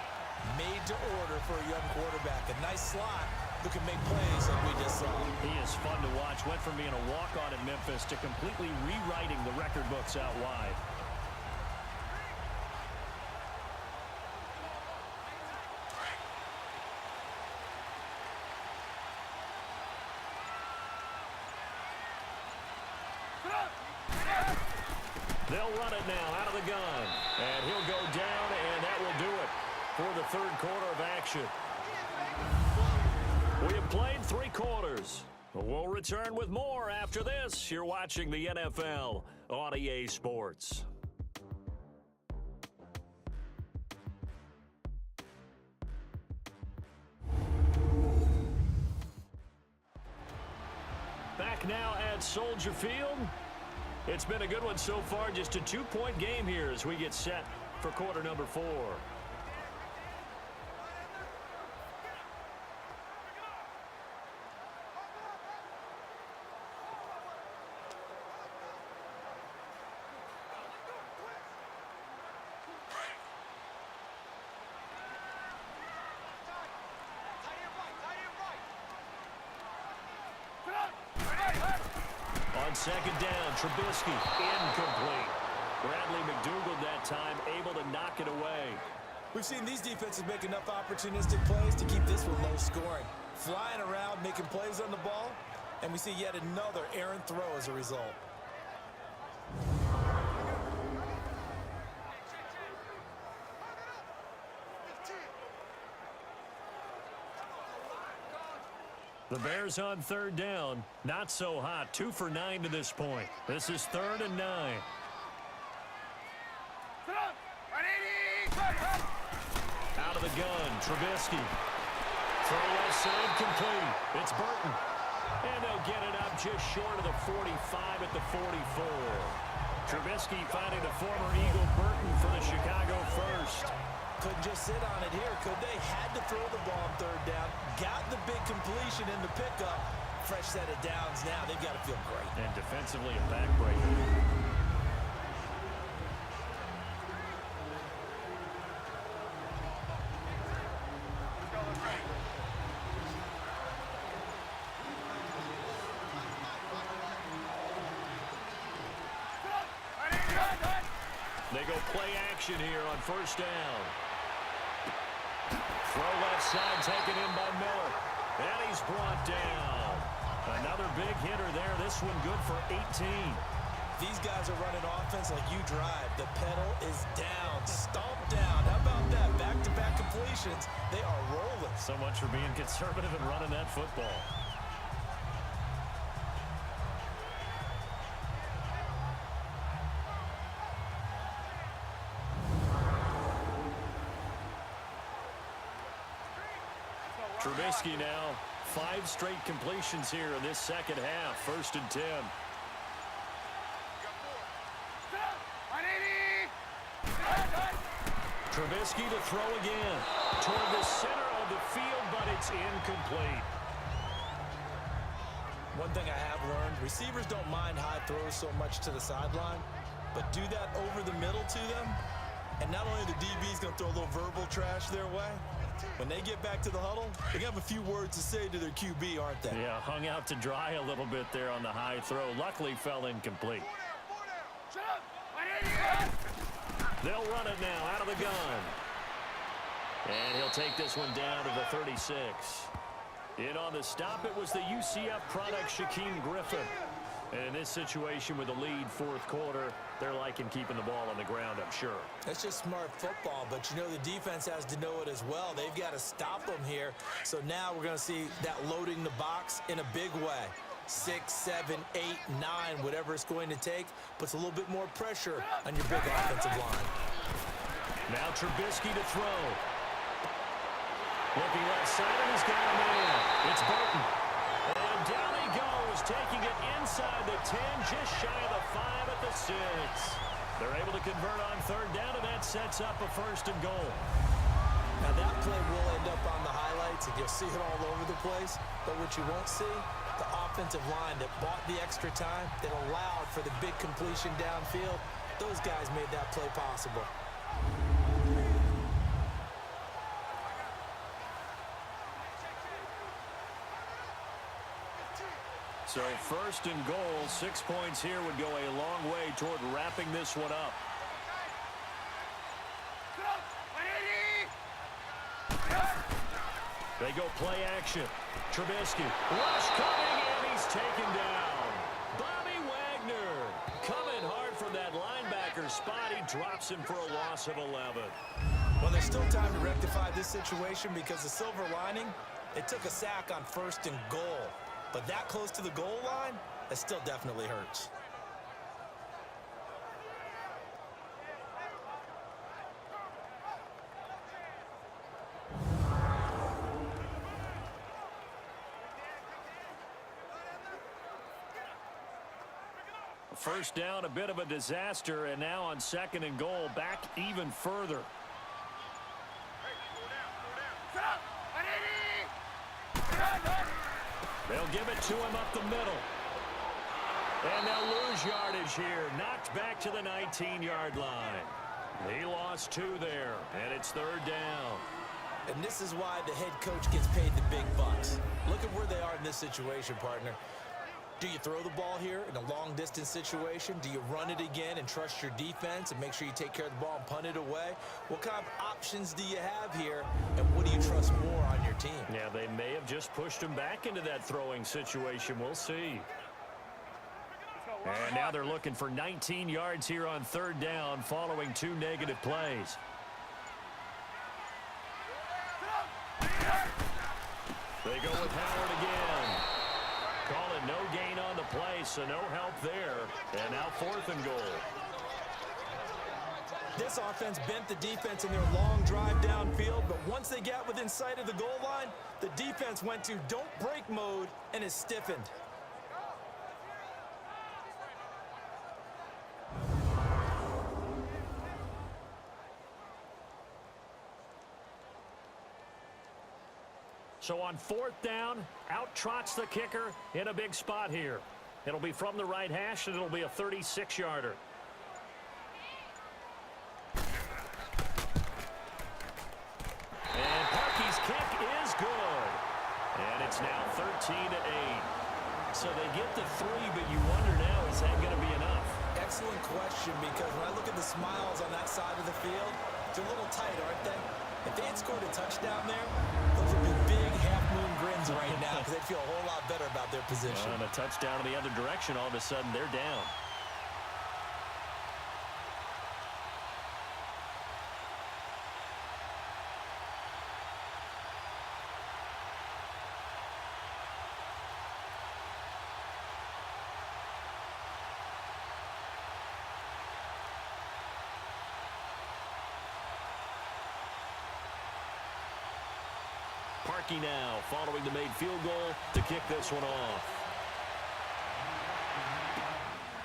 Speaker 3: made to order for a young quarterback. A nice slot who can make plays like we just saw.
Speaker 2: He is fun to watch. Went from being a walk-on at Memphis to completely rewriting the record books out wide. They'll run it now out of the gun. And he'll go down, and that will do it for the third quarter of action. We have played 3 quarters. We'll return with more after this. You're watching the NFL on EA Sports. Back now at Soldier Field. It's been a good one so far. Just a 2-point game here as we get set for quarter number 4. Second down, Trubisky, incomplete. Bradley McDougald that time able to knock it away.
Speaker 3: We've seen these defenses make enough opportunistic plays to keep this one low scoring. Flying around, making plays on the ball, and we see yet another errant throw as a result.
Speaker 2: The Bears on third down. Not so hot. 2 for 9 to this point. This is 3rd and 9. Out of the gun, Trubisky. Throw left side complete. It's Burton. And they'll get it up just short of the 45 at the 44. Trubisky finding the former Eagle Burton for the Chicago first.
Speaker 3: Couldn't just sit on it here, could they? Had to throw the ball on third down. Got the big completion in the pickup. Fresh set of downs now. They've got to feel great.
Speaker 2: And defensively a backbreaker. They go play action here on first down. Throw left side taken in by Miller. And he's brought down. Another big hitter there. This one good for 18.
Speaker 3: These guys are running offense like you drive. The pedal is down. Stomp down. How about that? Back-to-back completions. They are rolling.
Speaker 2: So much for being conservative and running that football. Trubisky now, 5 straight completions here in this second half. 1st and 10. Trubisky to throw again. Toward the center of the field, but it's incomplete.
Speaker 3: One thing I have learned, receivers don't mind high throws so much to the sideline, but do that over the middle to them, and not only the DB's going to throw a little verbal trash their way, when they get back to the huddle, they have a few words to say to their QB, aren't they?
Speaker 2: Yeah, hung out to dry a little bit there on the high throw. Luckily fell incomplete. They'll run it now out of the gun. And he'll take this one down to the 36. In on the stop, it was the UCF product, Shaquem Griffin. And in this situation with the lead fourth quarter, they're liking keeping the ball on the ground, I'm sure.
Speaker 3: That's just smart football, but you know the defense has to know it as well. They've got to stop them here. So now we're going to see that loading the box in a big way. 6, 7, 8, 9, whatever it's going to take, puts a little bit more pressure on your big offensive line.
Speaker 2: Now Trubisky to throw. Looking left side, and he's got him in. It's Burton. And down he goes, taking it inside the 10, just shy of the 5 at the 6. They're able to convert on third down, and that sets up a 1st and goal.
Speaker 3: Now that play will end up on the highlights, and you'll see it all over the place. But what you won't see, the offensive line that bought the extra time, that allowed for the big completion downfield, those guys made that play possible.
Speaker 2: So 1st and goal, 6 points here would go a long way toward wrapping this one up. They go play action. Trubisky. Rush coming, and he's taken down. Bobby Wagner coming hard from that linebacker spot. He drops him for a loss of 11.
Speaker 3: Well, there's still time to rectify this situation because the silver lining, they took a sack on 1st and goal. But that close to the goal line, that still definitely hurts.
Speaker 2: First down, a bit of a disaster, and now on 2nd and goal, back even further. They'll give it to him up the middle. And they'll lose yardage here. Knocked back to the 19-yard line. He lost 2 there, and it's 3rd down.
Speaker 3: And this is why the head coach gets paid the big bucks. Look at where they are in this situation, partner. Do you throw the ball here in a long-distance situation? Do you run it again and trust your defense and make sure you take care of the ball and punt it away? What kind of options do you have here, and what do you trust more on your team?
Speaker 2: Yeah, they may have just pushed him back into that throwing situation. We'll see. And now they're looking for 19 yards here on 3rd down following 2 negative plays. They go with Howard again. Call it no gain on the play, so no help there. And now 4th and goal.
Speaker 3: This offense bent the defense in their long drive downfield, but once they got within sight of the goal line, the defense went to don't break mode and is stiffened.
Speaker 2: So on 4th down, out trots the kicker in a big spot here. It'll be from the right hash, and it'll be a 36-yarder. And Parkey's kick is good. And it's now 13-8. So they get the 3, but you wonder now, is that going to be enough?
Speaker 3: Excellent question, because when I look at the smiles on that side of the field, they're a little tight, aren't they? If they had scored a touchdown there, those would be big half-moon grins right now because they'd feel a whole lot better about their position.
Speaker 2: And a touchdown in the other direction, all of a sudden they're down. Parkey now following the made field goal to kick this one off.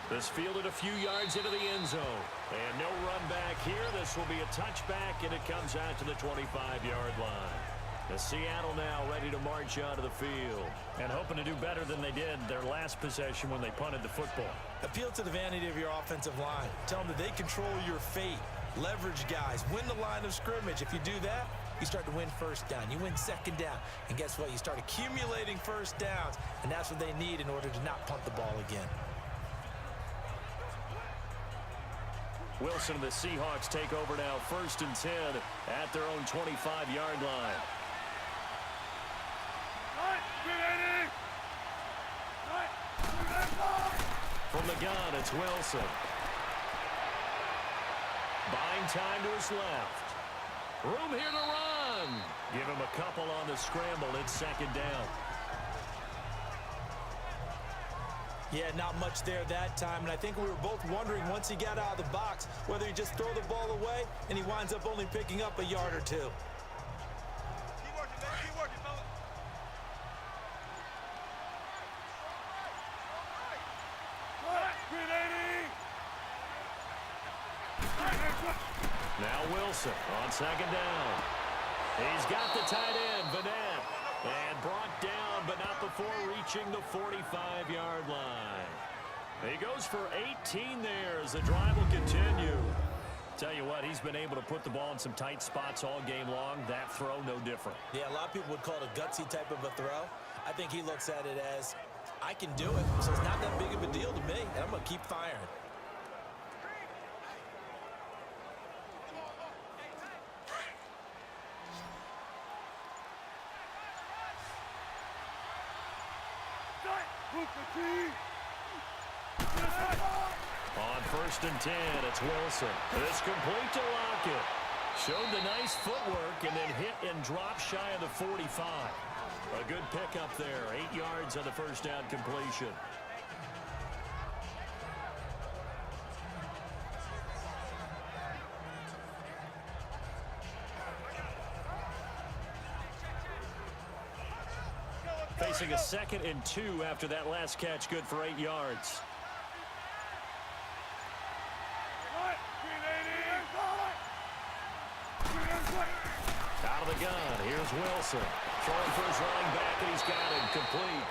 Speaker 2: This fielded a few yards into the end zone. And no run back here. This will be a touchback, and it comes out to the 25-yard line. The Seattle now ready to march onto the field and hoping to do better than they did their last possession when they punted the football.
Speaker 3: Appeal to the vanity of your offensive line. Tell them that they control your fate. Leverage guys. Win the line of scrimmage. If you do that, you start to win 1st down. You win 2nd down. And guess what? You start accumulating 1st downs. And that's what they need in order to not punt the ball again.
Speaker 2: Wilson and the Seahawks take over now, 1st and 10 at their own 25-yard line. From the gun, it's Wilson. Buying time to his left. Room here to run. Give him a couple on the scramble. It's 2nd down.
Speaker 3: Yeah, not much there that time, and I think we were both wondering once he got out of the box whether he just throw the ball away and he winds up only picking up a yard or two.
Speaker 7: Keep working, man. Keep working, fella.
Speaker 2: Now Wilson on 2nd down. He's got the tight end, Vanette, and brought down, but not before reaching the 45-yard line. He goes for 18 there as the drive will continue. Tell you what, he's been able to put the ball in some tight spots all game long. That throw, no different.
Speaker 3: Yeah, a lot of people would call it a gutsy type of a throw. I think he looks at it as, I can do it, so it's not that big of a deal to me, and I'm going to keep firing.
Speaker 2: On 1st and 10, it's Wilson. It's complete to Lockett. Showed the nice footwork and then hit and dropped shy of the 45. A good pickup there. 8 yards on the 1st down completion. Facing a 2nd and 2 after that last catch, good for 8 yards. Out of the gun, here's Wilson. Throwing for his running back, and he's got him complete.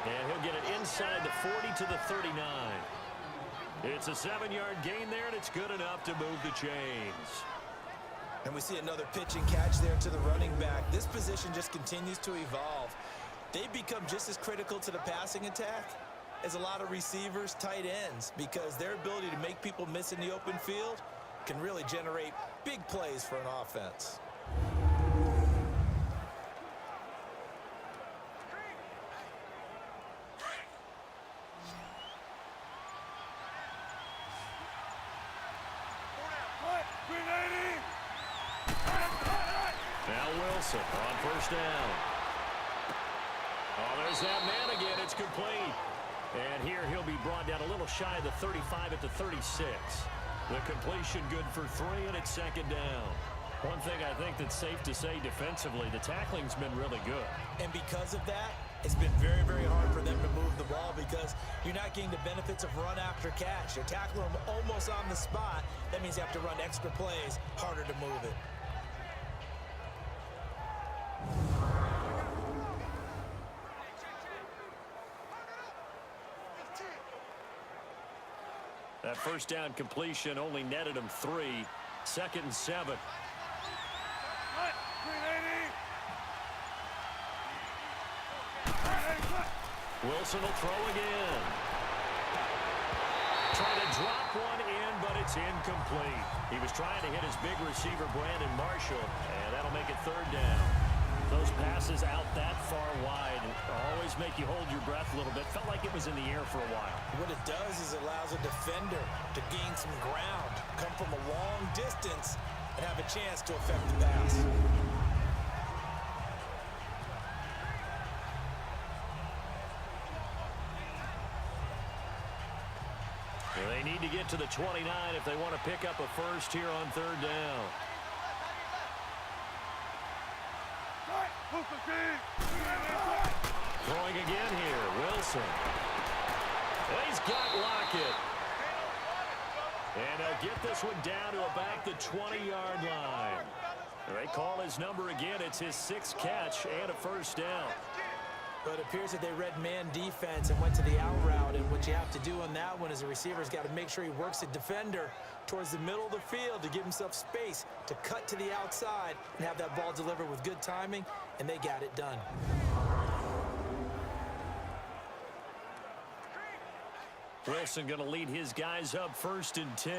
Speaker 2: And he'll get it inside the 40 to the 39. It's a 7-yard gain there, and it's good enough to move the chains.
Speaker 3: And we see another pitch and catch there to the running back. This position just continues to evolve. They become just as critical to the passing attack as a lot of receivers, tight ends, because their ability to make people miss in the open field can really generate big plays for an offense.
Speaker 2: Now Wilson on 1st down. Oh, there's that man again. It's complete. And here he'll be brought down a little shy of the 35 at the 36. The completion good for 3, and it's 2nd down. One thing I think that's safe to say defensively, the tackling's been really good.
Speaker 3: And because of that, it's been very, very hard for them to move the ball because you're not getting the benefits of run after catch. You're tackling them almost on the spot. That means you have to run extra plays, harder to move it.
Speaker 2: That 1st down completion only netted him 3. 2nd and 7. Wilson will throw again. Trying to drop one in, but it's incomplete. He was trying to hit his big receiver, Brandon Marshall, and that'll make it 3rd down. Those passes out that far wide always make you hold your breath a little bit. Felt like it was in the air for a while.
Speaker 3: What it does is it allows a defender to gain some ground, come from a long distance, and have a chance to affect the pass.
Speaker 2: They need to get to the 29 if they want to pick up a first here on 3rd down. Throwing again here, Wilson. He's got Lockett. And they'll get this one down to about the 20-yard line. They call his number again. It's his 6th catch and a 1st down.
Speaker 3: But it appears that they read man defense and went to the out route. And what you have to do on that one is the receiver's got to make sure he works the defender towards the middle of the field to give himself space to cut to the outside and have that ball delivered with good timing, and they got it done.
Speaker 2: Wilson going to lead his guys up 1st and 10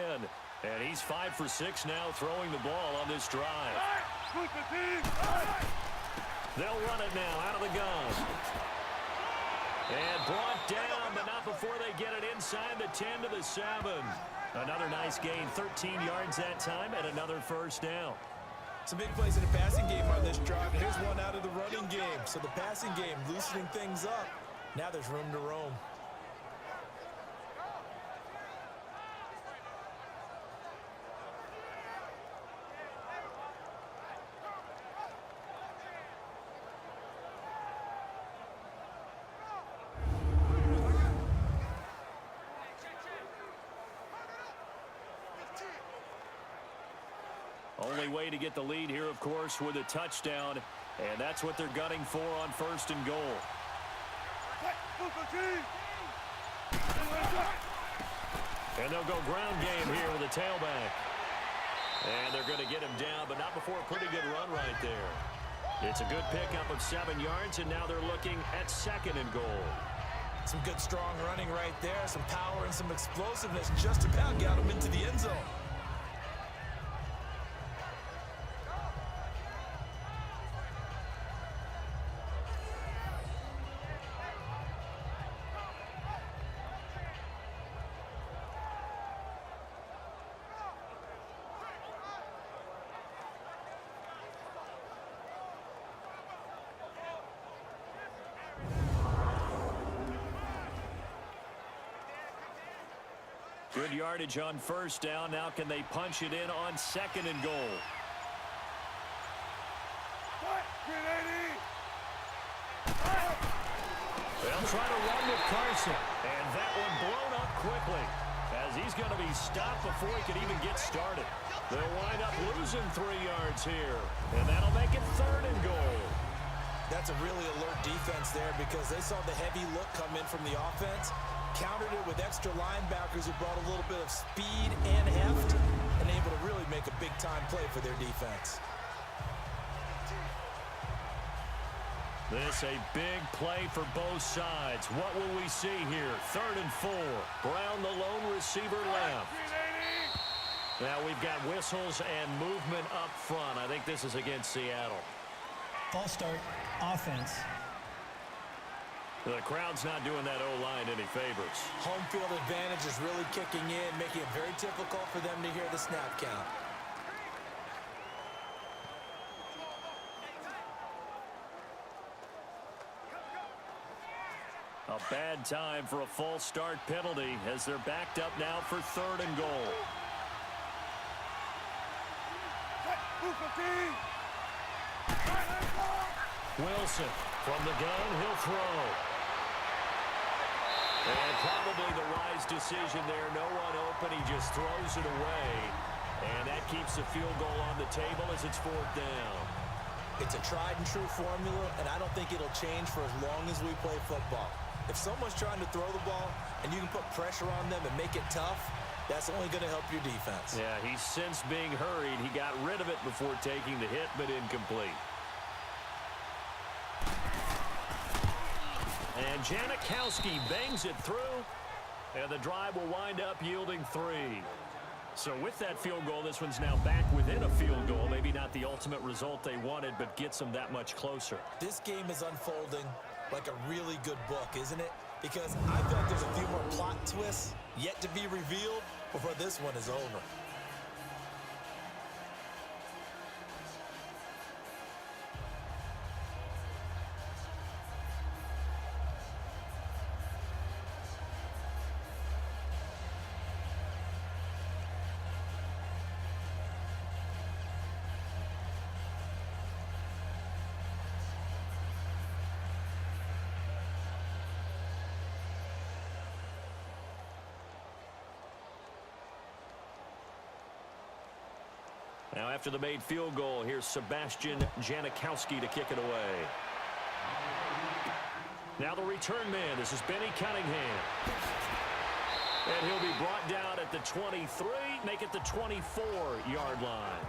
Speaker 2: And he's 5 for 6 now throwing the ball on this drive. They'll run it now out of the gun. And brought down, but not before they get it inside the 10 to the 7. Another nice gain, 13 yards that time, and another first down.
Speaker 3: Some big plays in the passing game on this drive. And here's one out of the running game. So the passing game loosening things up. Now there's room to roam.
Speaker 2: Only way to get the lead here, of course, with a touchdown, and that's what they're gunning for on 1st and goal. And they'll go ground game here with a tailback. And they're going to get him down, but not before a pretty good run right there. It's a good pickup of 7 yards, and now they're looking at 2nd and goal.
Speaker 3: Some good, strong running right there. Some power and some explosiveness. Just about got him into the end zone.
Speaker 2: Good yardage on 1st down. Now can they punch it in on 2nd and goal? They'll try to run with Carson. And that one blown up quickly as he's going to be stopped before he could even get started. They'll wind up losing 3 yards here. And that'll make it 3rd and goal.
Speaker 3: That's a really alert defense there because they saw the heavy look come in from the offense, countered it with extra linebackers who brought a little bit of speed and heft, and able to really make a big-time play for their defense.
Speaker 2: This a big play for both sides. What will we see here? 3rd and 4. Brown, the lone receiver, left. Now we've got whistles and movement up front. I think this is against Seattle.
Speaker 4: False start, offense.
Speaker 2: The crowd's not doing that O-line any favors.
Speaker 3: Home field advantage is really kicking in, making it very difficult for them to hear the snap count.
Speaker 2: A bad time for a false start penalty as they're backed up now for 3rd and goal. Wilson from the gun, he'll throw. And probably the wise decision there. No one open, he just throws it away. And that keeps the field goal on the table as it's 4th down.
Speaker 3: It's a tried and true formula, and I don't think it'll change for as long as we play football. If someone's trying to throw the ball and you can put pressure on them and make it tough, that's only going to help your defense.
Speaker 2: Yeah, he's since being hurried. He got rid of it before taking the hit, but incomplete. And Janikowski bangs it through, and the drive will wind up yielding 3. So with that field goal, this one's now back within a field goal. Maybe not the ultimate result they wanted, but gets them that much closer.
Speaker 3: This game is unfolding like a really good book, isn't it? Because I feel like there's a few more plot twists yet to be revealed before this one is over.
Speaker 2: Now after the made field goal, here's Sebastian Janikowski to kick it away. Now the return man, this is Benny Cunningham. And he'll be brought down at the 23, make it the 24-yard line.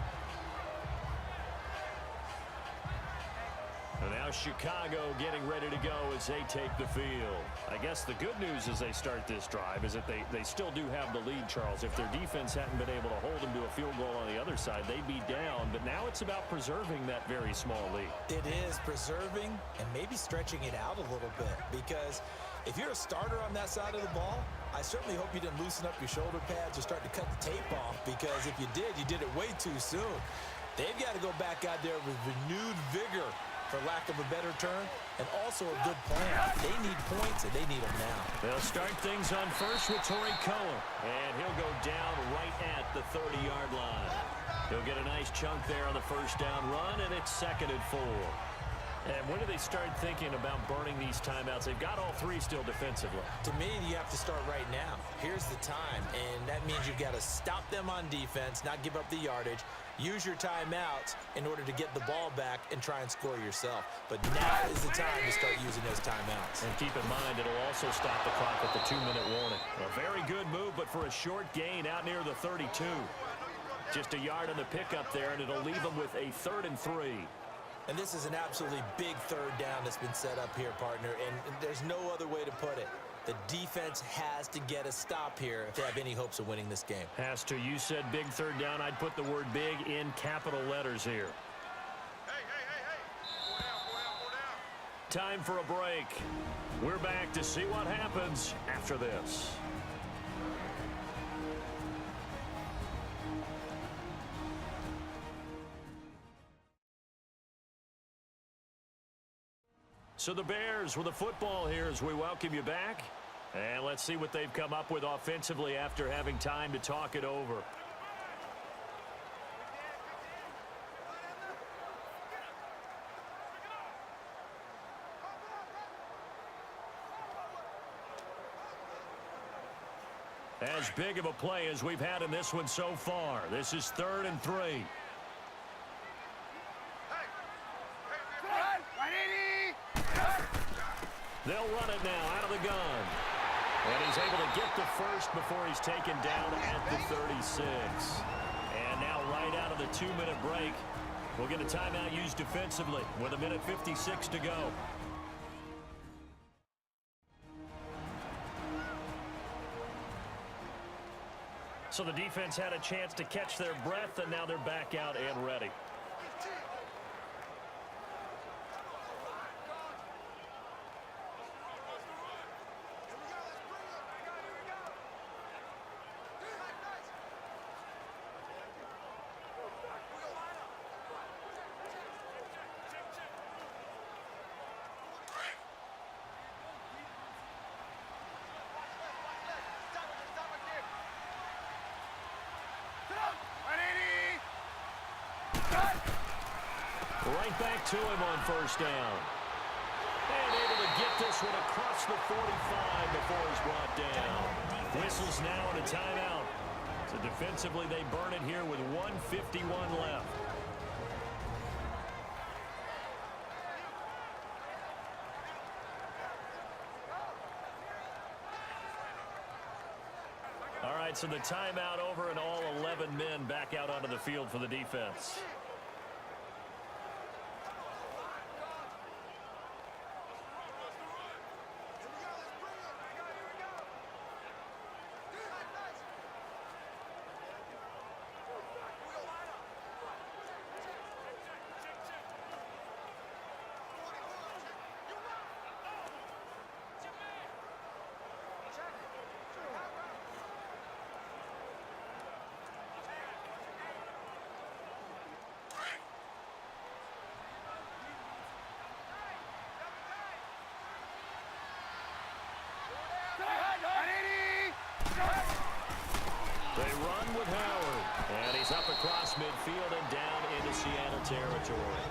Speaker 2: And now Now Chicago getting ready to go as they take the field. I guess the good news as they start this drive is that they still do have the lead, Charles. If their defense hadn't been able to hold them to a field goal on the other side, they'd be down. But now it's about preserving that very small lead.
Speaker 3: It is preserving and maybe stretching it out a little bit, because if you're a starter on that side of the ball, I certainly hope you didn't loosen up your shoulder pads or start to cut the tape off, because if you did it way too soon. They've got to go back out there with renewed vigor, for lack of a better term, and also a good plan. They need points, and they need them now.
Speaker 2: They'll start things on first with Torrey Cohen, and he'll go down right at the 30-yard line. He'll get a nice chunk there on the first down run, and it's 2nd and 4. And when do they start thinking about burning these timeouts? They've got all 3 still defensively.
Speaker 3: To me, you have to start right now. Here's the time, and that means you've got to stop them on defense, not give up the yardage, use your timeouts in order to get the ball back and try and score yourself. But now is the time to start using those timeouts.
Speaker 2: And keep in mind, it'll also stop the clock at the 2-minute warning. A very good move, but for a short gain out near the 32. Just a yard on the pickup there, and it'll leave them with a 3rd and 3.
Speaker 3: And this is an absolutely big 3rd down that's been set up here, partner, and there's no other way to put it. The defense has to get a stop here to have any hopes of winning this game.
Speaker 2: Has to. You said big 3rd down. I'd put the word big in capital letters here.
Speaker 7: Hey. Four down.
Speaker 2: Time for a break. We're back to see what happens after this. So the Bears with the football here as we welcome you back. And let's see what they've come up with offensively after having time to talk it over. As big of a play as we've had in this one so far. This is 3rd and 3. They'll run it now out of the gun. And he's able to get the first before he's taken down at the 36. And now right out of the 2-minute break, we'll get a timeout used defensively with 1:56 to go. So the defense had a chance to catch their breath, and now they're back out and ready. Right back to him on first down. And able to get this one across the 45 before he's brought down. Whistles now and a timeout. So defensively, they burn it here with 1:51 left. All right, so the timeout over and all 11 men back out onto the field for the defense. They run with Howard, and he's up across midfield and down into Seattle territory.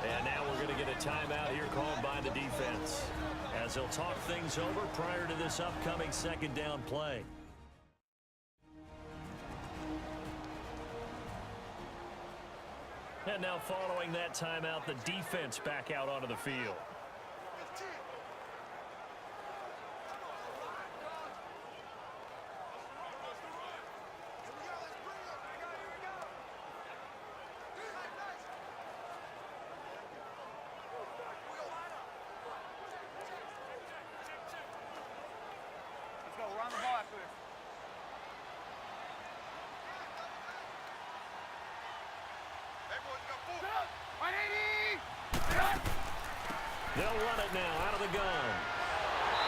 Speaker 2: And now we're going to get a timeout here called by the defense as they'll talk things over prior to this upcoming 2nd down play. And now following that timeout, the defense back out onto the field. They'll run it now out of the gun.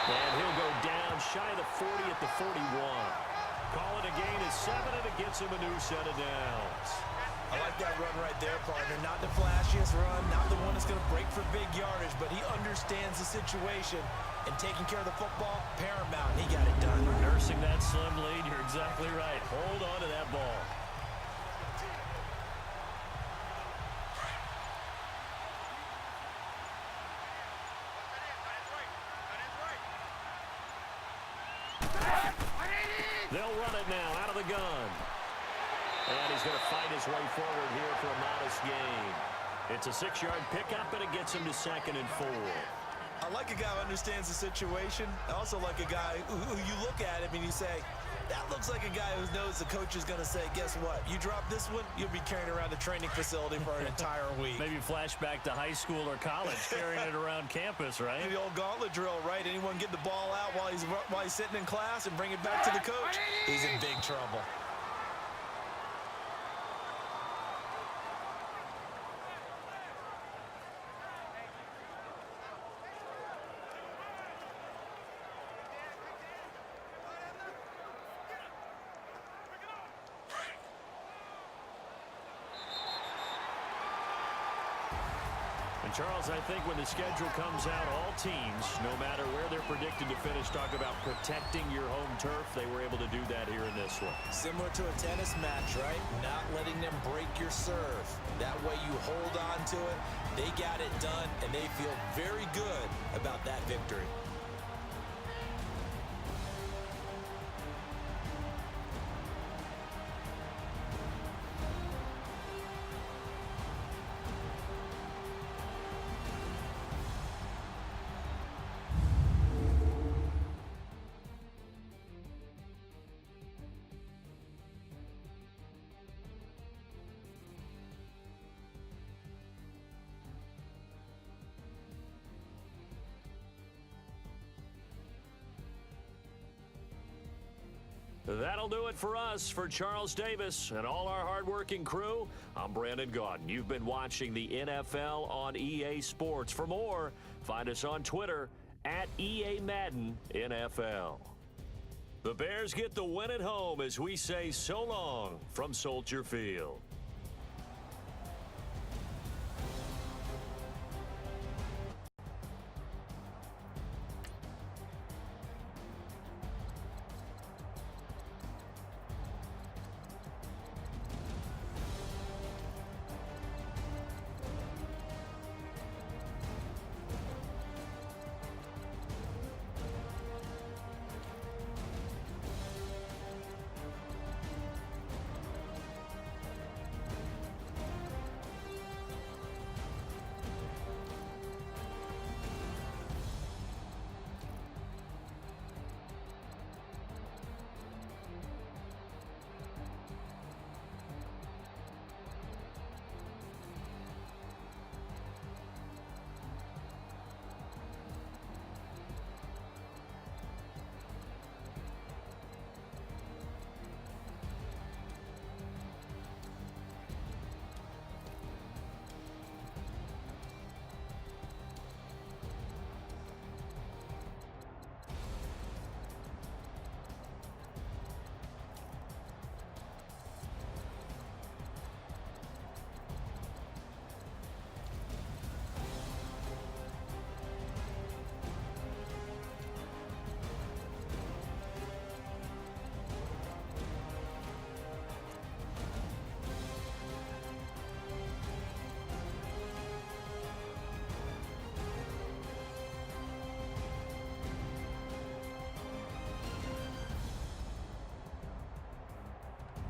Speaker 2: And he'll go down shy of the 40 at the 41. Call it a gain of 7, and it gets him a new set of downs.
Speaker 3: I like that run right there, partner. Not the flashiest run, not the one that's going to break for big yardage, but he understands the situation, and taking care of the football, paramount. He got it done.
Speaker 2: Nursing that slim lead, you're exactly right. Hold on to that ball. They'll run it now out of the gun. And he's going to fight his way forward here for a modest gain. It's a 6-yard pickup, and it gets him to 2nd and 4.
Speaker 3: I like a guy who understands the situation. I also like a guy who you look at him and you say, that looks like a guy who knows the coach is going to say, guess what? You drop this one, you'll be carrying around the training facility for an entire week.
Speaker 6: Maybe flashback to high school or college, carrying it around campus, right?
Speaker 3: The old gauntlet drill, right? Anyone get the ball out while he's sitting in class and bring it back to the coach? He's in big trouble.
Speaker 2: Charles, I think when the schedule comes out, all teams, no matter where they're predicted to finish, talk about protecting your home turf. They were able to do that here in this one.
Speaker 3: Similar to a tennis match, right? Not letting them break your serve. That way you hold on to it. They got it done, and they feel very good about that victory.
Speaker 2: That'll do it for us. For Charles Davis and all our hardworking crew, I'm Brandon Gaudin. You've been watching the NFL on EA Sports. For more, find us on Twitter at EA Madden NFL. The Bears get the win at home as we say so long from Soldier Field.